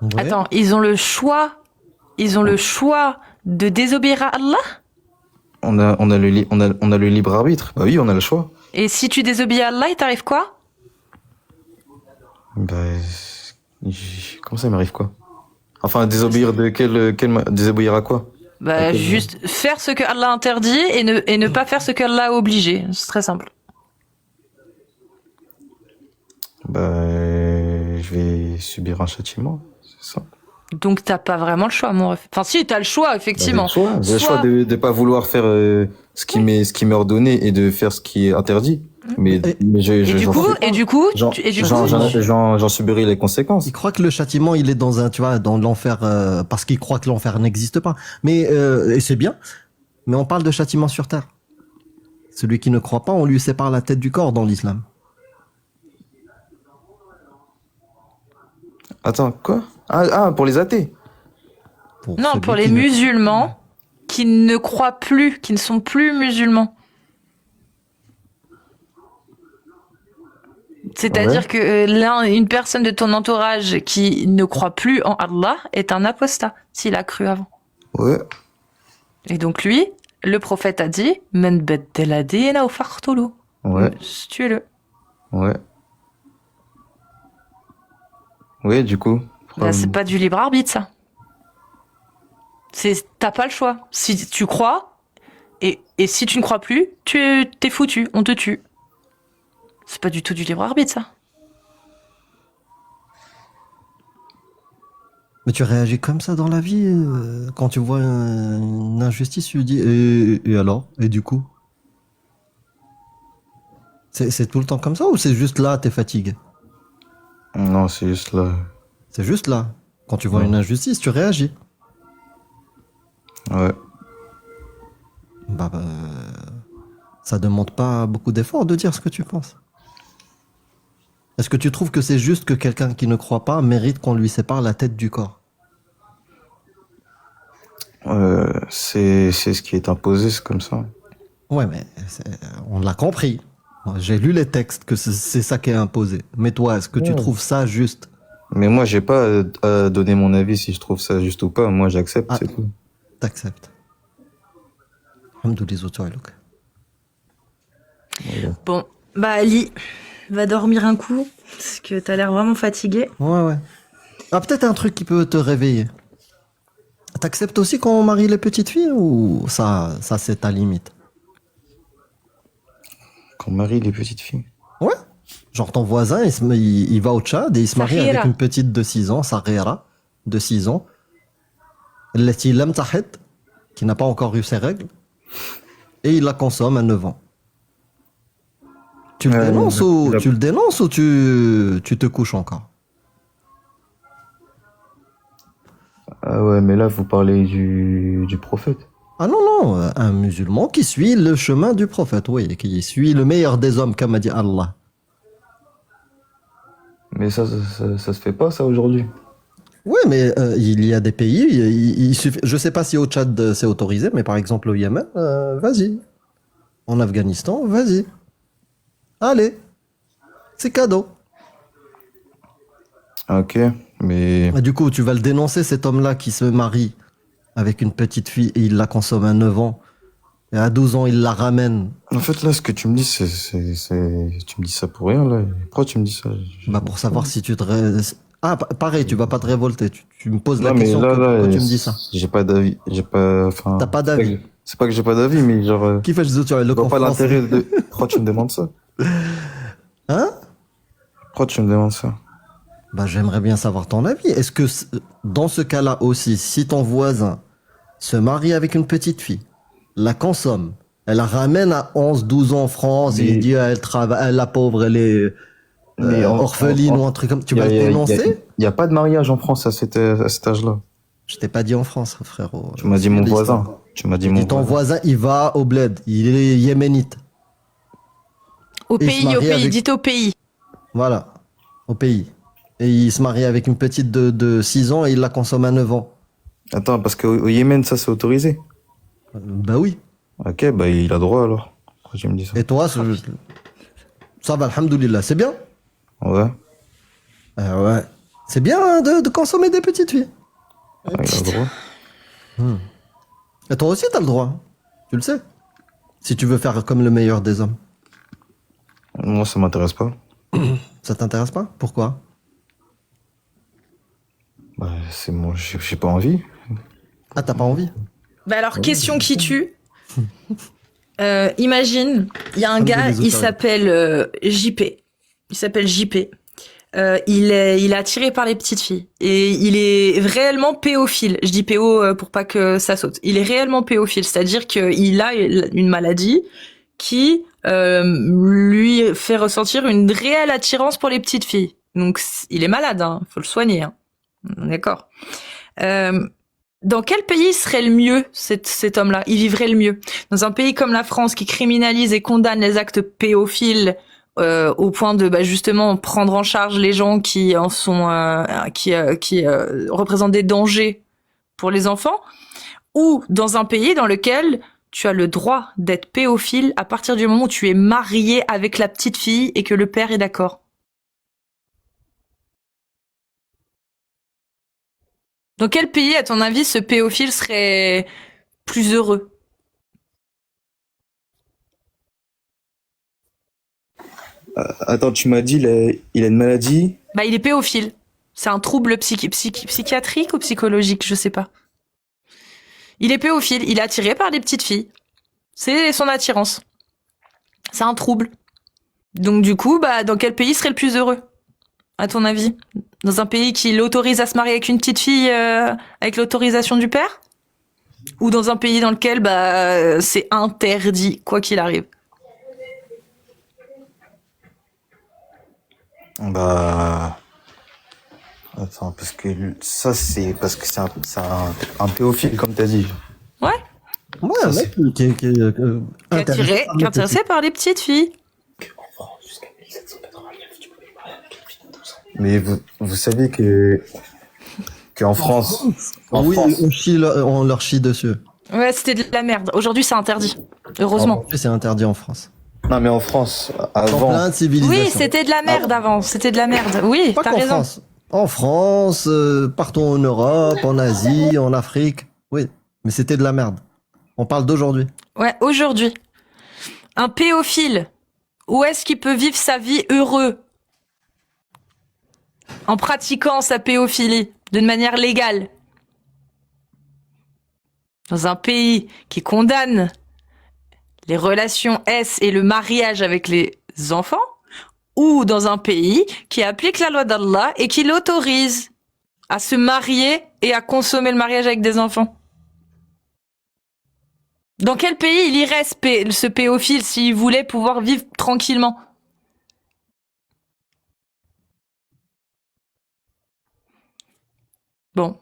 Ouais. Attends, ils ont le choix de désobéir à Allah? On a le libre arbitre. Bah oui, on a le choix. Et si tu désobéis à Allah, il t'arrive quoi? Bah, comment ça il m'arrive quoi? Enfin, désobéir de désobéir à quoi? Bah, Ok. juste faire ce que Allah interdit et ne pas faire ce qu'Allah a obligé. C'est très simple. Bah, je vais subir un châtiment. C'est ça. Donc t'as pas vraiment le choix, mon ref. Enfin si, t'as le choix, effectivement. J'ai le choix de pas vouloir faire ce qui m'est ordonné et de faire ce qui est interdit. Mais Et du coup, j'en subirai les conséquences. Il croit que le châtiment, il est dans l'enfer, parce qu'il croit que l'enfer n'existe pas. Mais, et c'est bien. Mais on parle de châtiment sur terre. Celui qui ne croit pas, on lui sépare la tête du corps dans l'islam. Attends, quoi? Ah, pour les athées. non, celui pour les qui ne- musulmans qui ne croient plus, qui ne sont plus musulmans. C'est-à-dire Ouais. que une personne de ton entourage qui ne croit plus en Allah est un apostat, s'il a cru avant. Ouais. Et donc lui, le prophète a dit, Men beddela dina ou faqtulu. Ouais. Tuez-le. Ouais. Ouais, du coup. Bah, c'est pas du libre arbitre, ça. T'as pas le choix. Si tu crois, et si tu ne crois plus, t'es foutu, on te tue. C'est pas du tout du libre arbitre, ça. Mais tu réagis comme ça dans la vie, quand tu vois une injustice, tu dis, et alors? Et du coup? C'est tout le temps comme ça ou c'est juste là, t'es fatigué? Non, c'est juste là. C'est juste là. Quand tu vois Ouais. une injustice, tu réagis. Ouais. Bah, ça demande pas beaucoup d'efforts de dire ce que tu penses. Est-ce que tu trouves que c'est juste que quelqu'un qui ne croit pas mérite qu'on lui sépare la tête du corps? Ouais, C'est ce qui est imposé, c'est comme ça. Ouais, mais on l'a compris. J'ai lu les textes que c'est ça qui est imposé. Mais toi, est-ce que tu Ouais. trouves ça juste? Mais moi, j'ai pas à donner mon avis si je trouve ça juste ou pas. Moi, j'accepte, Ah. c'est tout. T'acceptes. Alhamdoulilah, Louk. Voilà. Bon, bah Ali, va dormir un coup, parce que t'as l'air vraiment fatigué. Ouais. Ah, peut-être un truc qui peut te réveiller. T'acceptes aussi qu'on marie les petites filles ou ça c'est ta limite? Qu'on marie les petites filles. Ouais. Genre ton voisin, il va au Tchad et il se marie Sahira. avec une petite de 6 ans, Sahira, de 6 ans, التي لم تحض, qui n'a pas encore eu ses règles, et il la consomme à 9 ans. Tu le dénonces ou tu te couches encore? Ah ouais, mais là, vous parlez du prophète. Ah non, un musulman qui suit le chemin du prophète, oui, qui suit le meilleur des hommes, comme a dit Allah. Mais ça se fait pas, ça, aujourd'hui. Oui, mais il y a des pays, il suffit, je sais pas si au Tchad c'est autorisé, mais par exemple au Yémen, vas-y. En Afghanistan, vas-y. Allez, c'est cadeau. Ok, mais... Et du coup, tu vas le dénoncer, cet homme-là qui se marie avec une petite fille et il la consomme à 9 ans. Et à 12 ans, il la ramène. En fait, là, ce que tu me dis, tu me dis ça pour rien, là. Pourquoi tu me dis ça? Bah, pour savoir si tu te... Ah, pareil, tu vas pas te révolter. Tu me poses la Non, mais question, là, pourquoi tu me dis ça? j'ai pas d'avis. Enfin... T'as pas d'avis? C'est pas que j'ai pas d'avis, mais genre... Qui fait le je vois pas l'intérêt de... Pourquoi tu me demandes ça? Hein? Pourquoi tu me demandes ça? Bah, j'aimerais bien savoir ton avis. Est-ce que dans ce cas-là aussi, si ton voisin se marie avec une petite fille, la consomme, elle la ramène à 11, 12 ans en France et Mais- il dit elle travaille, la pauvre, elle est Mais orpheline ou un truc comme... Tu vas le Il dénoncer? y a pas de mariage en France à cet âge-là. Je t'ai pas dit en France, frérot. Tu m'as dit C'est mon l'histoire. voisin. Tu m'as dit J'ai mon dit ton voisin. voisin, il va au bled. Il est yéménite. Au Et il se pays, marie avec- dites au pays. Voilà. Au pays. Et il se marie avec une petite de 6 ans et il la consomme à 9 ans. Attends, parce qu'au Yémen, ça, c'est autorisé. Bah oui. Ok, bah, il a droit, alors. Pourquoi tu me dis ça? Et toi, ça va, alhamdoulilah. C'est bien? Ouais. Ouais. C'est bien hein, de consommer des petites filles. Il a droit. Et toi aussi, t'as le droit. Tu le sais. Si tu veux faire comme le meilleur des hommes. Moi, ça m'intéresse pas. Ça t'intéresse pas? Pourquoi? Bah, c'est moi, j'ai pas envie. Ah, t'as pas envie? Bah alors, question qui tue. Imagine, il y a un Comme gars, des il auteurs. s'appelle JP. Il s'appelle JP. Il est attiré par les petites filles. Et il est réellement pédophile. Je dis péo pour pas que ça saute. Il est réellement pédophile. C'est-à-dire qu'il a une maladie qui lui fait ressentir une réelle attirance pour les petites filles. Donc, il est malade, hein. Faut le soigner, hein. D'accord. Dans quel pays serait le mieux, cet homme-là? Il vivrait le mieux? Dans un pays comme la France qui criminalise et condamne les actes pédophiles au point de justement prendre en charge les gens qui en sont qui représentent des dangers pour les enfants, ou dans un pays dans lequel tu as le droit d'être pédophile à partir du moment où tu es marié avec la petite fille et que le père est d'accord. Dans quel pays, à ton avis, ce pédophile serait plus heureux? Attends, tu m'as dit, il a une maladie. Bah, il est pédophile. C'est un trouble psychiatrique ou psychologique, je sais pas. Il est pédophile, il est attiré par les petites filles. C'est son attirance. C'est un trouble. Donc du coup, dans quel pays serait le plus heureux, à ton avis? Dans un pays qui l'autorise à se marier avec une petite fille avec l'autorisation du père? Ou dans un pays dans lequel c'est interdit, quoi qu'il arrive? Bah... Attends, parce que ça, c'est parce que c'est un pédophile, comme t'as dit. Ouais, Ouais, Ça, un mec qui est intéressé par les intéressé par les petites filles. Mais vous savez que qu'en France, Oui, on leur chie dessus. Ouais, c'était de la merde. Aujourd'hui, c'est interdit. Heureusement. Aujourd'hui, c'est interdit en France. non mais en France, Dans avant, plein de civilisations. Oui, c'était de la merde avant. C'était de la merde. Oui, Pas t'as qu'en raison. France. En France, partout en Europe, en Asie, en Afrique. Oui, mais c'était de la merde. On parle d'aujourd'hui. Ouais, aujourd'hui. Un pédophile, où est-ce qu'il peut vivre sa vie heureux? En pratiquant sa pédophilie d'une manière légale. Dans un pays qui condamne les relations S et le mariage avec les enfants, ou dans un pays qui applique la loi d'Allah et qui l'autorise à se marier et à consommer le mariage avec des enfants. Dans quel pays il irait ce pédophile s'il voulait pouvoir vivre tranquillement? Bon.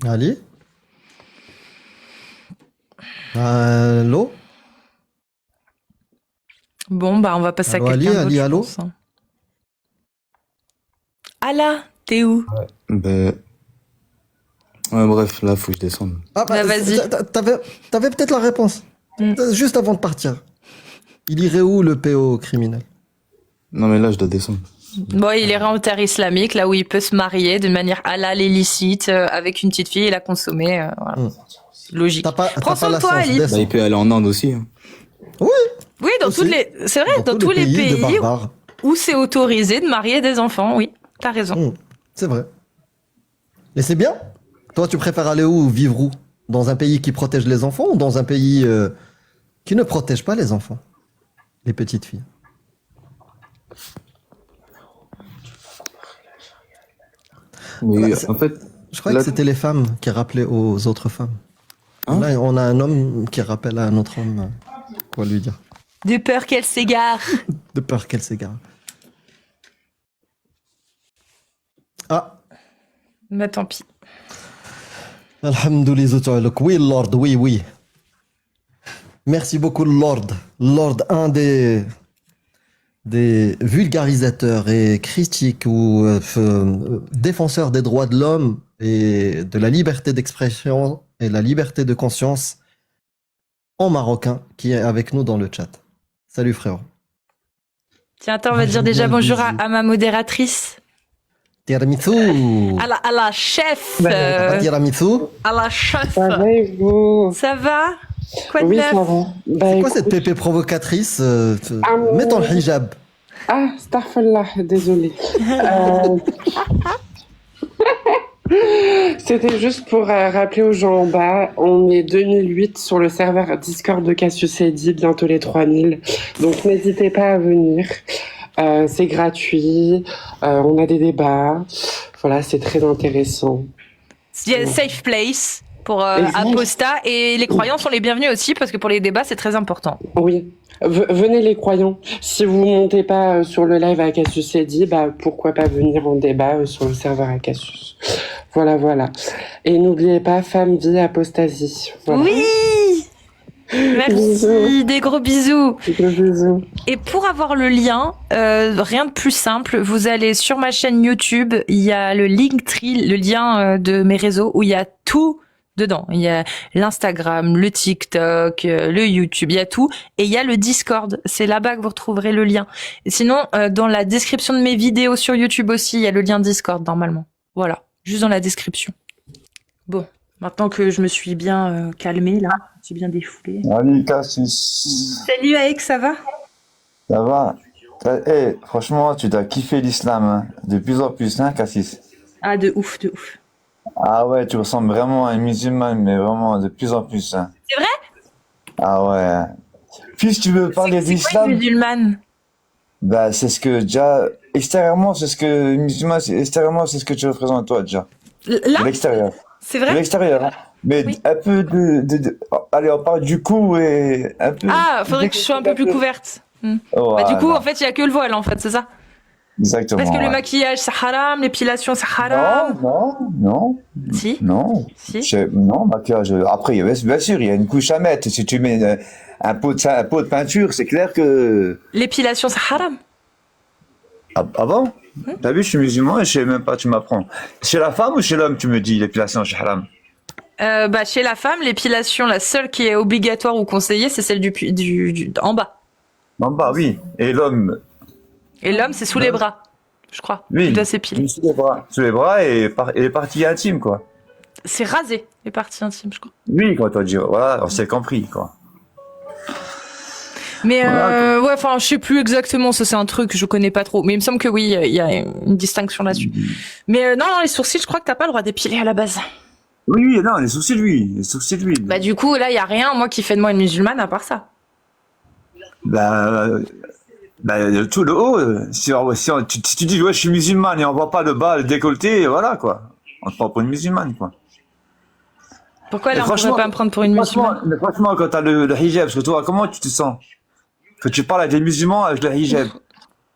Ali? Allô? Bon, bah on va passer Allô, à quelqu'un Ali, d'autre, Ali, je allô? pense, hein. Allah, t'es où? ben, ouais, bref, là, faut que je descende. Ah, Bah, vas-y. T'avais peut-être la réponse. Juste avant de partir. Il irait où le PO criminel? Non, mais là, je dois descendre. Bon, il irait en terre islamique, là où il peut se marier de manière halal et licite avec une petite fille et la consommer. Voilà. Logique. Prends soin de toi, Ali. Bah, il peut aller en Inde aussi. Hein. Oui, dans Aussi. toutes les, c'est vrai, dans tous les de pays barbares. où c'est autorisé de marier des enfants. Oui, t'as raison. C'est vrai. Et c'est bien. Toi, tu préfères aller où, vivre où? Dans un pays qui protège les enfants ou dans un pays qui ne protège pas les enfants? Les petites filles. Mais Bah, en fait, Je croyais là- que c'était les femmes qui rappelaient aux autres femmes. Hein? Là, on a un homme qui rappelle à un autre homme quoi lui dire. De peur qu'elle s'égare. De peur qu'elle s'égare. Ah, Bah tant pis. Alhamdoulilah. Oui, Lord, oui, oui. Merci beaucoup, Lord. Lord, un des vulgarisateurs et critiques ou défenseurs des droits de l'homme et de la liberté d'expression et la liberté de conscience en marocain qui est avec nous dans le chat. Salut frérot. Tiens, attends, on va dire déjà bonjour à ma modératrice. Tiramisu. À la chef. Tiramisu. À la chef. Ça va et vous? Ça va? Quoi de Oui, neuf? ça va. Bah, C'est quoi écoute- cette pépé provocatrice mon- Mets ton hijab. Ah, astaghfirullah, désolé. C'était juste pour rappeler aux gens en bas, on est 2008 sur le serveur Discord de Cassius Eddy, bientôt les 3000. Donc n'hésitez pas à venir. C'est gratuit, on a des débats. Voilà, c'est très intéressant. Il y a safe place pour Exact. Aposta et les croyants sont les bienvenus aussi parce que pour les débats c'est très important. Oui, venez les croyants. Si vous montez pas sur le live à Cassius Eddy, bah pourquoi pas venir en débat sur le serveur à Cassius. Voilà, voilà. Et n'oubliez pas, femme, vie, apostasie. Voilà. Oui. Merci, Bisous. des gros bisous. Gros bisous. Et pour avoir le lien, rien de plus simple, vous allez sur ma chaîne YouTube, il y a le Linktree, le lien de mes réseaux où il y a tout dedans. Il y a l'Instagram, le TikTok, le YouTube, il y a tout. Et il y a le Discord, c'est là-bas que vous retrouverez le lien. Et sinon, dans la description de mes vidéos sur YouTube aussi, il y a le lien Discord normalement. Voilà, juste dans la description. Bon, maintenant que je me suis bien calmée là, j'ai bien défoulé. Salut Cassius, Salut Aïk, ça va? ça va? Franchement, tu dois kiffer l'islam, hein. De plus en plus, hein, Cassis? Ah, de ouf, de ouf. Ah ouais, tu ressembles vraiment à un musulman, mais vraiment de plus en plus, hein. C'est vrai? Ah ouais. Puis tu veux parler C'est quoi une d'islam, musulmane? bah c'est ce que déjà, extérieurement, c'est ce que musulman, extérieurement, c'est ce que tu représentes toi déjà. Là? De l'extérieur. C'est De vrai? l'extérieur, hein. Mais Oui. un peu allez, on parle du cou et un peu. Ah, faudrait que je sois un peu plus couverte. Bah, Voilà. du coup, en fait, il y a que le voile, en fait, c'est ça? Exactement. Parce que le ouais. maquillage, c'est haram, l'épilation, c'est haram. Non. Si? Non. Si? Non, maquillage. Après, bien sûr, il y a une couche à mettre. Si tu mets un pot de peinture, c'est clair que. L'épilation, c'est haram. Ah bon? T'as vu, je suis musulman et je sais même pas, tu m'apprends. Chez la femme ou chez l'homme, tu me dis, l'épilation chez haram? Bah, chez la femme, l'épilation, la seule qui est obligatoire ou conseillée, c'est celle en bas. En bas, oui. Et l'homme, Et l'homme, c'est sous les bras, je crois. oui. Il doit s'épiler. Sous les bras. Sous les bras et les parties intimes, quoi. C'est rasé, les parties intimes, je crois. Oui, quand on dit, voilà, on s'est compris, quoi. Mais Voilà. ouais, enfin, je sais plus exactement, ça c'est un truc que je connais pas trop. Mais il me semble que oui, il y a une distinction là-dessus. Mais non, les sourcils, je crois que t'as pas le droit d'épiler à la base. Oui, oui, non, les sourcils, oui. Les sourcils, oui. Bah du coup, là, il y a rien, moi, qui fait de moi une musulmane à part ça. Bah, tout le haut, si tu dis, ouais, je suis musulmane et on voit pas le bas, le décolleté, voilà, quoi. On te prend pour une musulmane, quoi. Pourquoi Et là, on pourrait pas me prendre pour une musulmane? mais franchement, quand t'as le hijab, parce que toi, comment tu te sens? Que tu parles à des musulmans avec le hijab.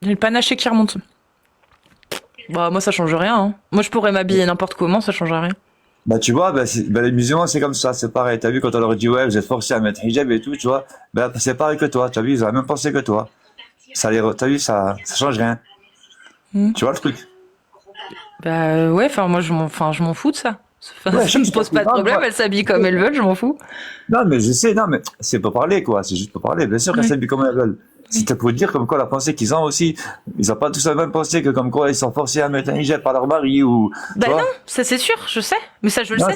J'ai le panaché qui remonte. Bah moi, ça change rien. Hein. Moi, je pourrais m'habiller n'importe comment, ça change rien. Bah, tu vois, les musulmans, c'est comme ça, c'est pareil. T'as vu, quand on leur dit, ouais, vous êtes forcés à mettre hijab et tout, tu vois, bah, c'est pareil que toi. T'as vu, ils ont la même pensée que toi. T'as vu, ça change rien. Tu vois le truc? Bah ouais, enfin moi, je m'en fous de ça. Enfin, Ouais, ça me je pose pas de comprends, problème, moi. elles s'habillent comme elles veulent, je m'en fous. Non, mais je sais, non, mais c'est pour parler, quoi. C'est juste pour parler. Bien sûr qu'elles Oui. s'habillent comme elles veulent. C'était pour dire comme quoi la pensée qu'ils ont aussi. Ils ont pas tous la même pensée que comme quoi ils sont forcés à mettre un hijab par leur mari ou. Bah tu vois. non, ça c'est sûr, je sais. Mais ça, je le Non, sais.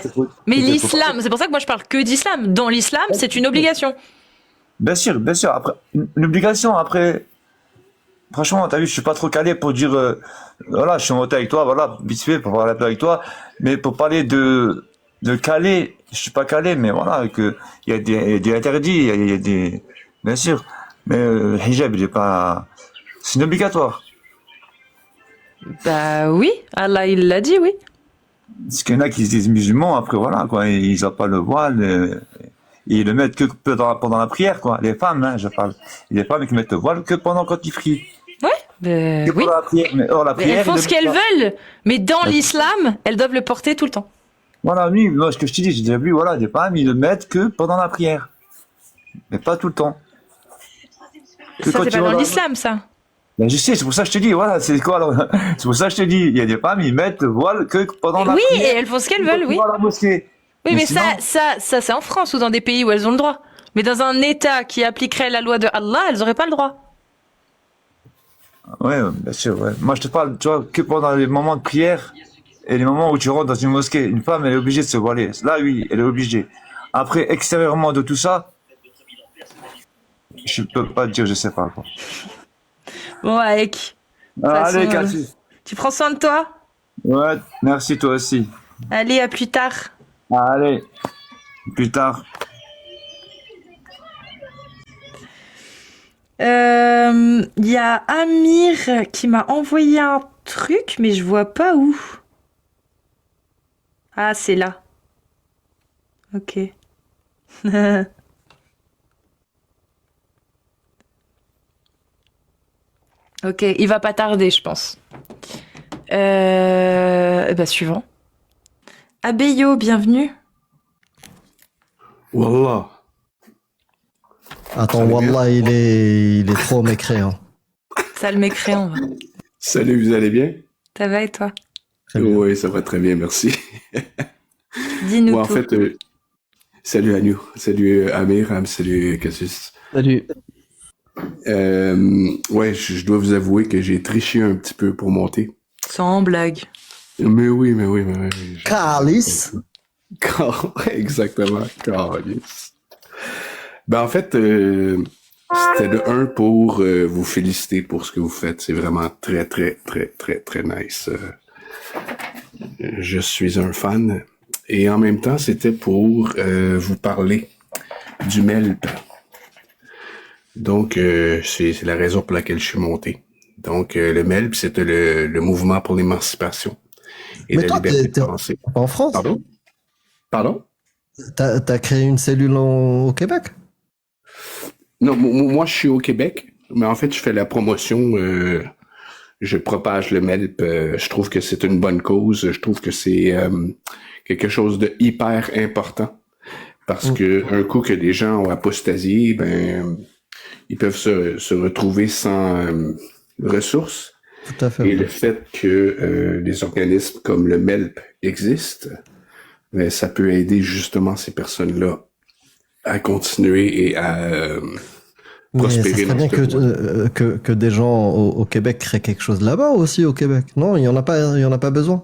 Mais c'était pour l'islam, c'est pour ça que moi je parle que d'islam. Dans l'islam, c'est une obligation. Bien sûr, bien sûr. Après, une obligation. Après, franchement, t'as vu, je suis pas trop calé pour dire, voilà, je suis monté avec toi, voilà, vite fait, pour parler un peu avec toi. Mais pour parler de calé, je suis pas calé, mais voilà, que il y a des interdits, il y a des, bien sûr. Mais le hijab, il est pas, c'est une obligatoire. Bah oui, Allah il l'a dit, oui. Parce qu'il y en a qui se disent musulmans, après voilà, quoi, ils n'ont pas le voile, ils le mettent que pendant la prière, quoi. Les femmes, hein, je parle. Il y a des femmes qui mettent le voile que pendant quand ils prient. Ouais, bah Que oui. pendant la prière, mais hors la Mais prière. elles font ils ce le qu'elles mettent pas. veulent. Mais dans l'islam, elles doivent le porter tout le temps. Voilà, oui, moi, ce que je te dis, j'ai déjà vu, voilà, des femmes, ils le mettent que pendant la prière. Mais pas tout le temps. Que Ça, quand c'est tu pas vas dans dans- l'islam, ça. Ben, je sais, c'est pour ça que je te dis, voilà, c'est quoi, alors? C'est pour ça que je te dis, il y a des femmes, ils mettent le voile que pendant la Oui, et prière. elles font ce qu'elles Quand veulent, tu oui. vas à la mosquée. Oui, mais sinon- ça, c'est en France ou dans des pays où elles ont le droit. Mais dans un État qui appliquerait la loi de Allah, elles auraient pas le droit. Ouais, bien sûr, ouais. Moi, je te parle, tu vois, que pendant les moments de prière et les moments où tu rentres dans une mosquée. Une femme, elle est obligée de se voiler. Là, oui, elle est obligée. Après, extérieurement de tout ça, je peux pas te dire, je sais pas, quoi. Bon, Aek, Allez, façon, Cassie. tu prends soin de toi? Ouais, merci toi aussi. Allez, à plus tard. Allez, plus tard. Il y a Amir qui m'a envoyé un truc, mais je vois pas où. Ah, c'est là. Ok. Ok, il va pas tarder, je pense. Bah, suivant. Abeyo, bienvenue. Wallah. Attends, Ça va bien Wallah, il est trop mécréant. Sale mécréant, va. Salut, vous allez bien? Ça va et toi? Très bien. Oui, ça va très bien, merci. Dis-nous Moi, en tout. fait, salut Anu, salut Amir, salut Cassius. Salut. Ouais, je dois vous avouer que j'ai triché un petit peu pour monter. Sans blague. Mais oui, mais oui, mais oui. Calice. Exactement, Carlis. Ben, en fait, c'était de un pour vous féliciter pour ce que vous faites. C'est vraiment très, très, très, très, très nice. Je suis un fan. Et en même temps, c'était pour vous parler du MELP. Donc, c'est la raison pour laquelle je suis monté. Donc, le MELP, c'était le mouvement pour l'émancipation et Mais la toi, liberté t'es de penser. en France? Pardon? Pardon? T'as créé une cellule au Québec? Non, moi, je suis au Québec, mais en fait, je fais la promotion, je propage le MELP. Je trouve que c'est une bonne cause. Je trouve que c'est quelque chose de hyper important parce que un coup que les gens ont apostasié, ben, ils peuvent se retrouver sans ressources. Tout à fait. Et le fait que des organismes comme le MELP existent, ben, ça peut aider justement ces personnes-là à continuer et à Mais ça prospérer serait dans bien cette voie. que des gens au Québec créent quelque chose là-bas aussi au Québec. Non, il y en a pas besoin.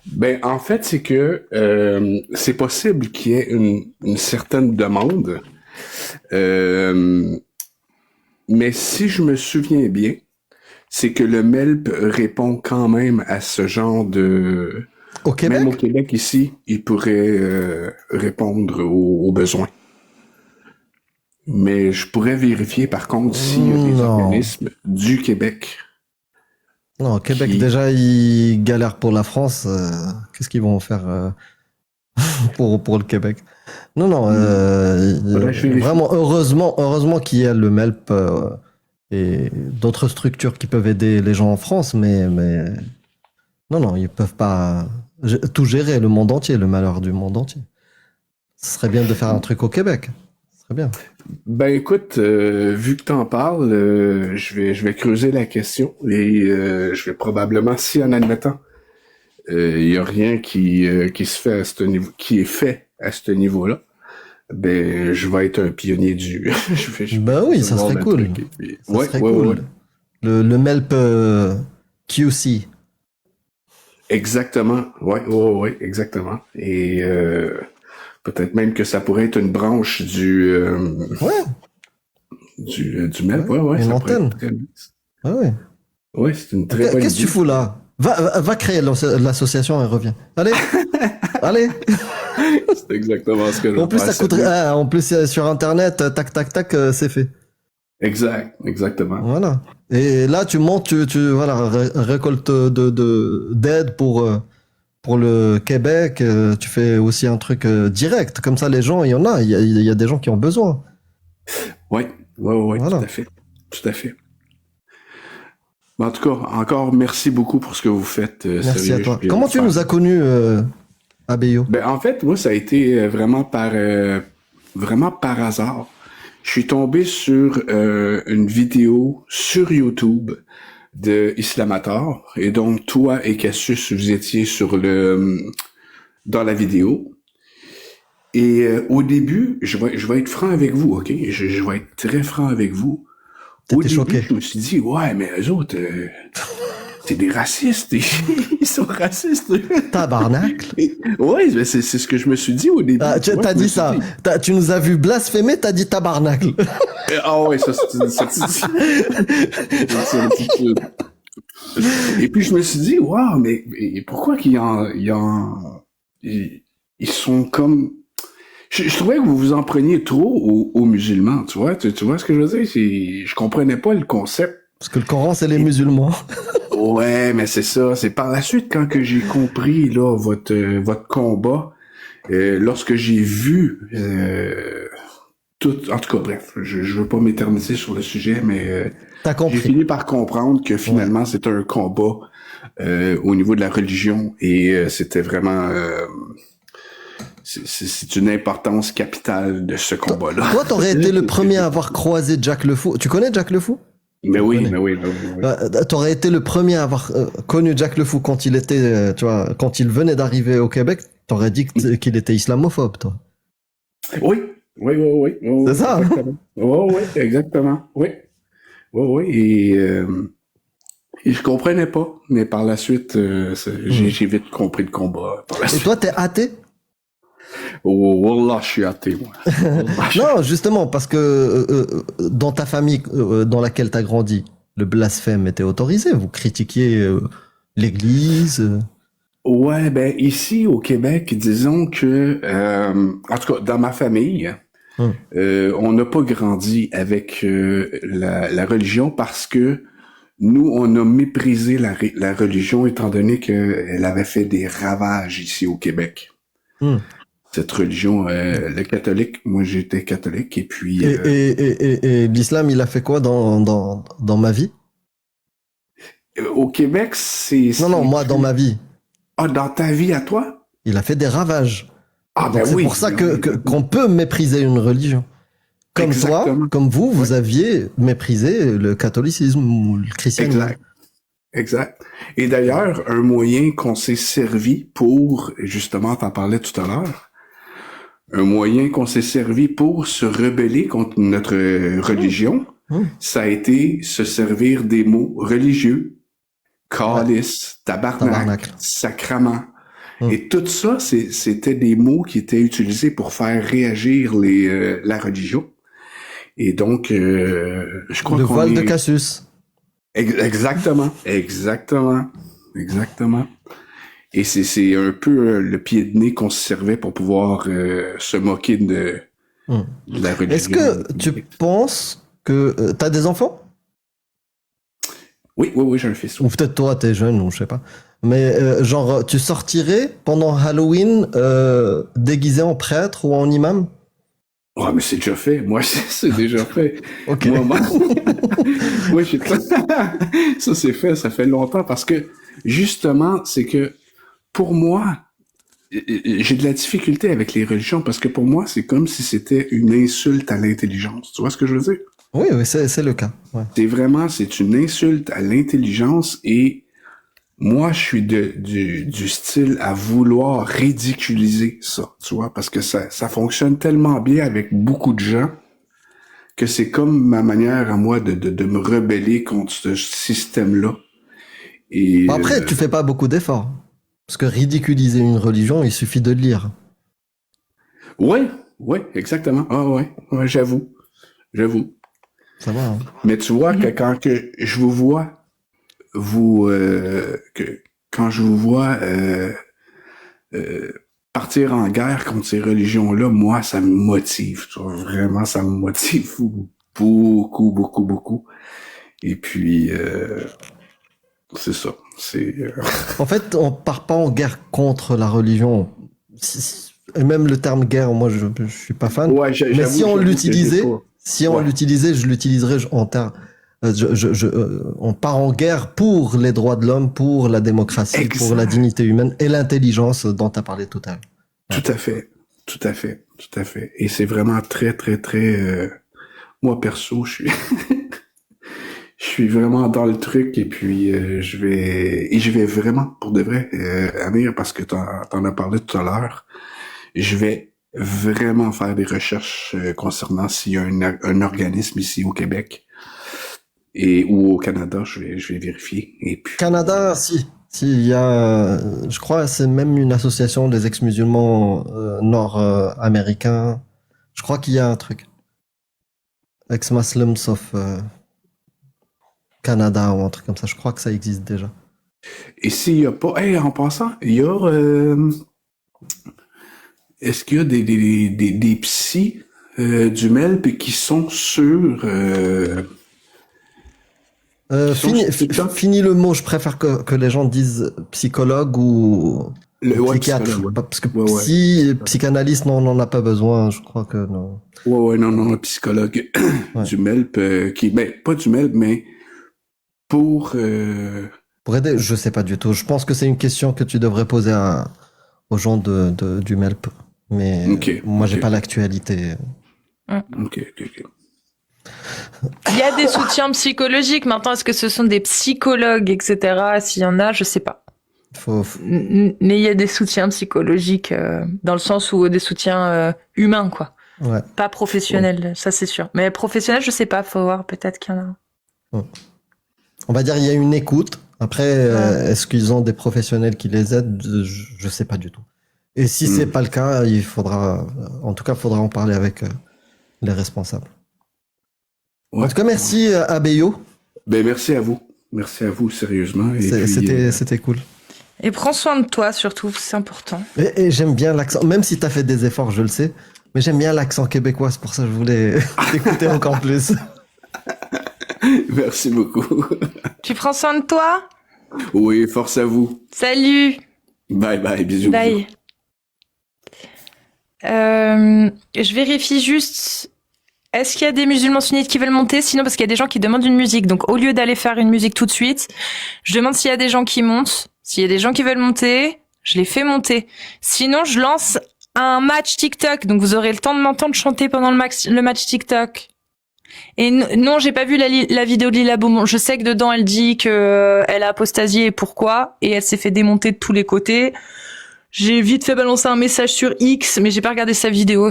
Ben, en fait, c'est que c'est possible qu'il y ait une certaine demande. Mais si je me souviens bien, c'est que le MELP répond quand même à ce genre de... Au Québec? Même au Québec, ici, il pourrait répondre aux besoins. Mais je pourrais vérifier, par contre, s'il y a des Non. organismes du Québec. Non, au Québec, Qui- déjà, ils galèrent pour la France. Qu'est-ce qu'ils vont faire pour le Québec? Non, non. Faudrait que je vérifie. Vraiment, heureusement qu'il y a le MELP et d'autres structures qui peuvent aider les gens en France, mais non, ils peuvent pas tout gérer, le monde entier, le malheur du monde entier. Ce serait bien de faire un truc au Québec. Ce serait bien. Ben écoute, vu que t'en parles, je vais creuser la question et je vais probablement, si en admettant, il y a rien qui se fait à ce niveau, qui est fait à ce niveau-là, ben je vais être un pionnier du. je vais Ben oui, ça voir serait le cool. truc et puis- Ça serait cool. Le MELP QC. Exactement. Ouais, exactement. Et peut-être même que ça pourrait être une branche Ouais, du MELP. Ouais, une ça pourrait être antenne. très nice. ah ouais. Ouais, c'est une très bonne Qu'est-ce que tu idée. fous là? Va créer l'association et reviens. Allez, allez. C'est exactement ce que je En plus, vais ça faire. coûte. En plus, sur Internet, tac, tac, tac, c'est fait. Exactement. Voilà. Et là, tu montes, voilà, récolte d'aide pour le Québec. Tu fais aussi un truc direct. Comme ça, les gens, il y a des gens qui ont besoin. Ouais, Voilà. tout à fait. Tout à fait. Mais en tout cas, encore merci beaucoup pour ce que vous faites. Merci sérieux, à toi. je viens Comment de tu faire. nous as connus, Abeyo? Ben, en fait, moi, ça a été vraiment par hasard. Je suis tombé sur une vidéo sur YouTube de Islamator. Et donc, toi et Cassius, vous étiez dans la vidéo. Et au début, je vais être franc avec vous, ok? Je vais être très franc avec vous. Au T'étais début, choqué. je me suis dit, ouais, mais eux autres, c'est des racistes. Ils sont racistes. Tabarnacle. Ouais, mais c'est ce que je me suis dit au début. Ah, Tu vois, t'as je me dit suis ça. Tu nous as vu blasphémer, t'as dit tabarnacle. Ah ouais, ça, c'est une certitude. C'est une certitude. Et puis, je me suis dit, waouh, mais pourquoi ils sont comme... Je trouvais que vous vous en preniez trop aux musulmans, tu vois? Tu vois ce que je veux dire? Je comprenais pas le concept. Parce que le Coran, c'est les musulmans. Ouais, mais c'est ça. C'est par la suite, quand que j'ai compris, là, votre combat, lorsque j'ai vu, tout, en tout cas, bref, je veux pas m'éterniser sur le sujet, mais T'as j'ai compris. fini par comprendre que finalement, c'était un combat au niveau de la religion et c'était vraiment... c'est une importance capitale de ce combat-là. Toi, t'aurais été le premier à avoir croisé Jack le Fou. Tu connais Jack le Fou? Mais oui, connais. mais oui, mais oui. T'aurais été le premier à avoir connu Jack le Fou quand il était, tu vois, quand il venait d'arriver au Québec. T'aurais dit qu'il était islamophobe, toi. Oui. C'est ça, hein? Oui, exactement. Oui. Et je comprenais pas, mais par la suite, j'ai vite compris le combat. Par la Et suite. toi, t'es athée? Oh, wallah, je suis athée, moi. Non, justement, parce que dans ta famille dans laquelle t'as grandi, le blasphème était autorisé. Vous critiquiez l'église. Ouais, ben ici au Québec, disons que, en tout cas, dans ma famille, on n'a pas grandi avec la religion parce que nous, on a méprisé la religion étant donné qu'elle avait fait des ravages ici au Québec. Cette religion, le catholique, moi j'étais catholique et puis... Et l'islam, il a fait quoi dans ma vie? Au Québec, Non, moi, dans ma vie. Ah, dans ta vie à toi? Il a fait des ravages. Ah, Donc, ben c'est oui. pour ça ben oui. qu'on peut mépriser une religion. Comme Exactement. toi, comme vous aviez méprisé le catholicisme ou le christianisme. Exact. Exact. Et d'ailleurs, un moyen qu'on s'est servi pour, justement, t'en parlais tout à l'heure, un moyen qu'on s'est servi pour se rebeller contre notre religion, ça a été se servir des mots religieux, calice, tabarnak, sacrament. Et tout ça, c'était des mots qui étaient utilisés pour faire réagir la religion. Et donc, je crois Le qu'on voile est... de Cassius. Exactement. Et c'est un peu le pied de nez qu'on se servait pour pouvoir se moquer de la religion. Est-ce que tu penses que t'as des enfants? Oui, j'ai un fils. Ou peut-être toi, t'es jeune, ou je sais pas. Mais genre, tu sortirais pendant Halloween déguisé en prêtre ou en imam? Oh, mais c'est déjà fait. Moi, c'est déjà fait. Ok. Moi, ça c'est fait, ça fait longtemps parce que justement, c'est que pour moi, j'ai de la difficulté avec les religions parce que pour moi, c'est comme si c'était une insulte à l'intelligence. Tu vois ce que je veux dire? Oui, c'est le cas. Ouais. C'est une insulte à l'intelligence et moi, je suis du style à vouloir ridiculiser ça, tu vois, parce que ça fonctionne tellement bien avec beaucoup de gens que c'est comme ma manière à moi de me rebeller contre ce système-là. Et Bon, après, tu fais pas beaucoup d'efforts. Parce que ridiculiser une religion, il suffit de le lire. Ouais, exactement. Ah ouais, j'avoue. Ça va, hein? Mais tu vois que quand que je vous vois, quand je vous vois partir en guerre contre ces religions-là, moi, ça me motive. Tu vois, vraiment, ça me motive beaucoup. Et puis, c'est ça. En fait, on part pas en guerre contre la religion. Et même le terme guerre, moi, je suis pas fan. Ouais, mais si on l'utilisait, Ouais. je l'utiliserais en termes... on part en guerre pour les droits de l'homme, pour la démocratie, Exact. pour la dignité humaine et l'intelligence dont tu as parlé tout à l'heure. Tout à fait. Et c'est vraiment très, moi, perso, je suis vraiment dans le truc et puis je vais vraiment, pour de vrai, Amir, parce que t'en as parlé tout à l'heure, je vais vraiment faire des recherches concernant s'il y a un organisme ici au Québec ou au Canada, je vais vérifier. Et puis, Canada, si, il y a, je crois, c'est même une association des ex-musulmans nord-américains. Je crois qu'il y a un truc. Ex-Muslims of Canada ou un truc comme ça. Je crois que ça existe déjà. Et s'il y a pas, en passant, il y a, est-ce qu'il y a des psys du MELP qui sont sur Fini le mot, je préfère que les gens disent psychologue ou psychiatre. psychologue, ouais. Parce que psychanalyste, non, on n'en a pas besoin, je crois que non. Non, psychologue du MELP, pas du MELP, mais pour aider, je sais pas du tout. Je pense que c'est une question que tu devrais poser aux gens du MELP. Mais moi, j'ai pas l'actualité. Ok. Il y a des soutiens psychologiques. Maintenant, est-ce que ce sont des psychologues, etc. S'il y en a, je sais pas. Mais il y a des soutiens psychologiques dans le sens où des soutiens humains, quoi. Ouais. Pas professionnels, ça c'est sûr. Mais professionnels, je sais pas. Faut voir, peut-être qu'il y en a. On va dire il y a une écoute. Après, est-ce qu'ils ont des professionnels qui les aident? Je sais pas du tout. Et si c'est pas le cas, il faudra en parler avec les responsables. Ouais. En tout cas, merci Abeyo. Ben merci à vous sérieusement. Et c'était cool. Et prends soin de toi surtout, c'est important. Et j'aime bien l'accent, même si t'as fait des efforts, je le sais, mais j'aime bien l'accent québécois, c'est pour ça que je voulais t'écouter encore plus. Merci beaucoup. Tu prends soin de toi? Oui, force à vous. Salut. Bye, bisous. Bye. Je vérifie juste. Est-ce qu'il y a des musulmans sunnites qui veulent monter? Sinon, parce qu'il y a des gens qui demandent une musique. Donc, au lieu d'aller faire une musique tout de suite, je demande s'il y a des gens qui montent. S'il y a des gens qui veulent monter, je les fais monter. Sinon, je lance un match TikTok. Donc, vous aurez le temps de m'entendre chanter pendant le match TikTok. Et non, j'ai pas vu la vidéo de Lila Beaumont. Je sais que dedans, elle dit que elle a apostasié et pourquoi, et elle s'est fait démonter de tous les côtés. J'ai vite fait balancer un message sur X, mais j'ai pas regardé sa vidéo.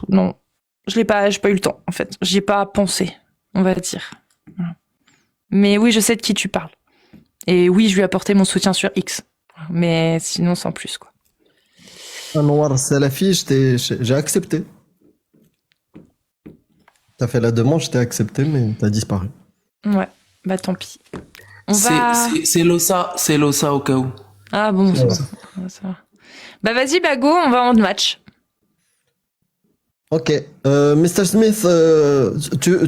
Non, j'ai pas eu le temps, en fait. J'y ai pas pensé, on va dire. Voilà. Mais oui, je sais de qui tu parles. Et oui, je lui ai apporté mon soutien sur X. Mais sinon, sans plus, quoi. Anwar Salafi, j'ai accepté. T'as fait la demande, je t'ai accepté, mais t'as disparu. Ouais, bah tant pis. C'est Losa au cas où. Ah bon, c'est bon. Ça va. Bah vas-y, bah go, on va en match. Ok. Mr. Smith,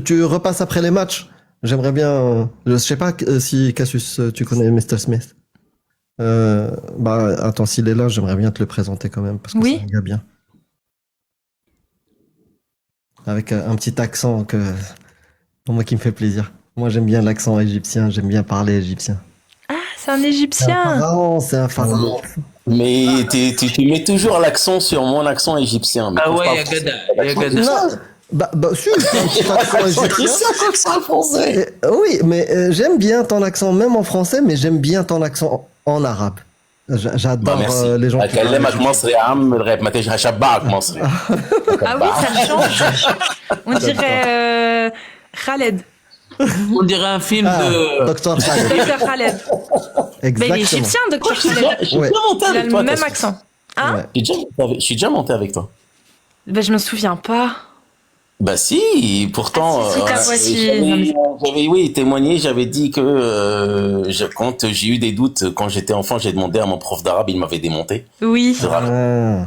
tu repasses après les matchs. J'aimerais bien... je sais pas si Cassius, tu connais Mr. Smith. Bah attends, s'il est là, j'aimerais bien te le présenter quand même, parce que Oui. c'est un gars bien. Avec un petit accent pour moi qui me fait plaisir. Moi j'aime bien l'accent égyptien, j'aime bien parler égyptien. Ah, c'est un Égyptien. C'est un pharaon. Mais tu mets toujours l'accent sur mon accent égyptien. Mais Ah quand ouais, je parle Yagada. Non, bah si, c'est un petit accent égyptien. accent français. Oui, mais j'aime bien ton accent, même en français, mais j'aime bien ton accent en arabe. J'adore merci. les gens qui parlent أكلمك égyptien. مصري يا عم الراب ما تيجي هشبعك مصري. Ah oui, ça change. On dirait Khaled. On dirait un film de... Docteur Khaled. Docteur Khaled. Mais il est Exactement. égyptien, Docteur Khaled. J'ai Ouais. déjà monté Il a avec le toi. même Tassos. accent. Hein Ouais. Je suis déjà monté avec toi. Bah je me souviens pas. Bah si, pourtant. Ah, si, ta voix, si. Non, mais- j'avais, oui, témoigné, j'avais dit que quand j'ai eu des doutes, quand j'étais enfant, j'ai demandé à mon prof d'arabe, il m'avait démonté. Oui. Ah.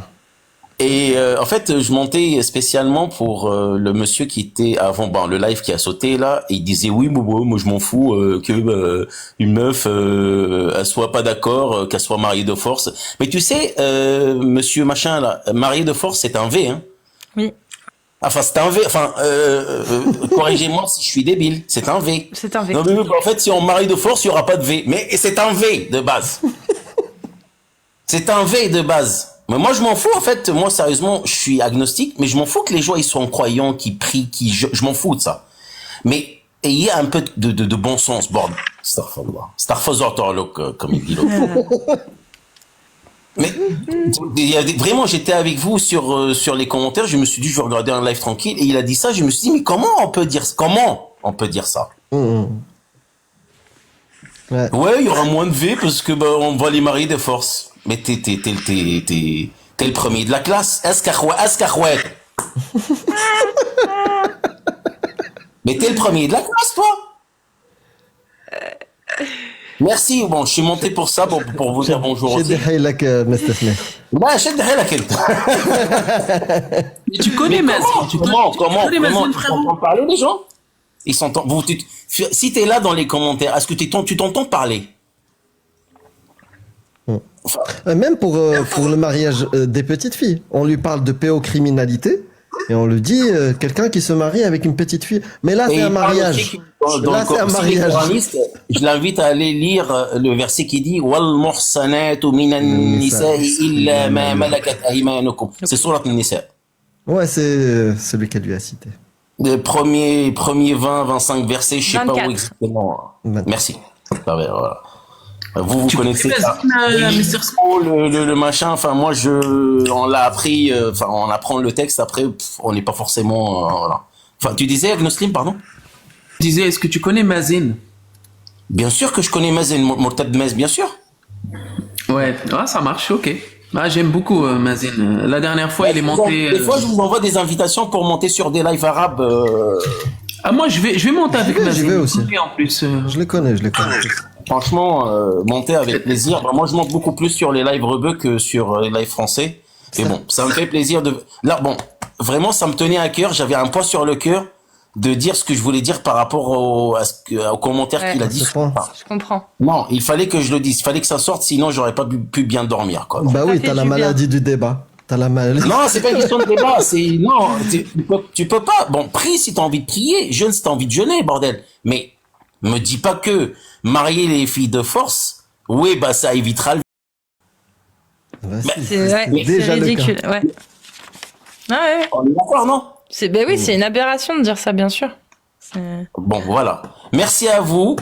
Et en fait, je montais spécialement pour le monsieur qui était avant, bon, le live qui a sauté là, et il disait oui, moi je m'en fous que une meuf elle soit pas d'accord, qu'elle soit mariée de force. Mais tu sais, monsieur machin là, marié de force, c'est un V, hein. Oui. Enfin, c'est un V. Enfin, corrigez-moi si je suis débile. C'est un V. C'est un V. Non, mais en fait, si on marie de force, il y aura pas de V. Mais c'est un V de base. C'est un V de base. Mais moi, je m'en fous, en fait. Moi, sérieusement, je suis agnostique, mais je m'en fous que les gens, ils soient croyants, qu'ils prient, je m'en fous de ça. Mais ayez un peu de bon sens, bordel. Starfallah. Starfallah, comme il dit l'autre. Mais vraiment, j'étais avec vous sur les commentaires. Je me suis dit, je vais regarder un live tranquille. Et il a dit ça. Je me suis dit, mais comment on peut dire ça? Ouais. Ouais, il y aura moins de V parce que on va les marier de force. Mais t'es le premier de la classe. Escahouet. Mais t'es le premier de la classe, toi. Merci. Bon, je suis monté pour ça, pour vous dire bonjour J'ai aussi. des haylak, Mr. Smith. Ouais, j'ai derrière la quête. Mais tu connais Mazin. Comment connais Mazin, tu frérot. entends parler les gens? Ils s'entendent. Si t'es là dans les commentaires, est-ce que tu t'entends parler? Même pour le mariage des petites filles. On lui parle de pédocriminalité et on lui dit quelqu'un qui se marie avec une petite fille. Mais là, Et c'est un il parle mariage. aussi dans Là, le c'est un aussi, les mariage. coranistes, je l'invite à aller lire le verset qui dit Wal muhsanatu minan nisa'i illa ma malakat aymanukum. C'est sur la Nisa. Ouais, c'est celui qu'elle lui a cité. Le premier 25 versets, je sais pas 24. où exactement. 24. Merci. Ah ouais, voilà. Vous connaissez connais ça. Mazin, Et Mr. Smith. le machin, enfin moi on l'a appris, enfin on apprend le texte après, on n'est pas forcément voilà. Enfin tu disais Agnoslim, pardon? Je disais, est-ce que tu connais Mazin? Bien sûr que je connais Mazen, Mortad Mez, bien sûr. Ouais, ça marche, ok. Ah, j'aime beaucoup Mazin. La dernière fois, il est monté... Des fois je vous envoie des invitations pour monter sur des lives arabes. Ah, moi, je vais monter avec J'y Mazin. vais aussi. Et en plus... Je les connais. Franchement, monter avec plaisir. Bah, moi je monte beaucoup plus sur les lives rebeux que sur les lives français. Et bon, ça me fait plaisir de... Là, bon, vraiment ça me tenait à cœur, j'avais un poids sur le cœur de dire ce que je voulais dire par rapport au commentaire Ouais. qu'il a À dit. ce point. Je comprends. Non, il fallait que je le dise, il fallait que ça sorte, sinon j'aurais pas pu bien dormir, quoi. Bah oui, fait t'as la du bien. maladie du débat. T'as la maladie. Non, c'est pas une question de débat, tu peux pas. Bon, prie si t'as envie de prier, jeûne si t'as envie de jeûner, bordel. Mais me dis pas que marier les filles de force, oui, bah ça évitera le... Bah, si, C'est déjà le ridicule. Ouais. Ah ouais. On est d'accord, non? Oui, c'est une aberration de dire ça, bien sûr. Bon, voilà. Merci à vous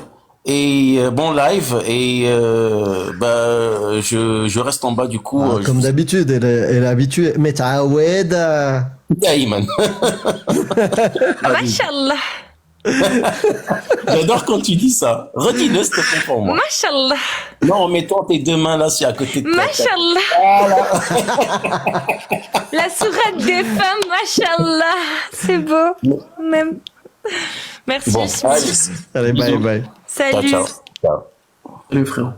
et bon live et je reste en bas du coup. Comme d'habitude, elle est habituée. Mais تعود. Ayman. Mashallah. J'adore quand tu dis ça. Redis-le, s'il te plaît, pour moi. Mashallah. Non, en mettant tes deux mains là, c'est à côté de toi. Mashallah. La sourate des femmes, mashallah. C'est beau. Même. Merci. Bon, allez. Allez, bye bye. Salut. Ciao, ciao. Salut frérot.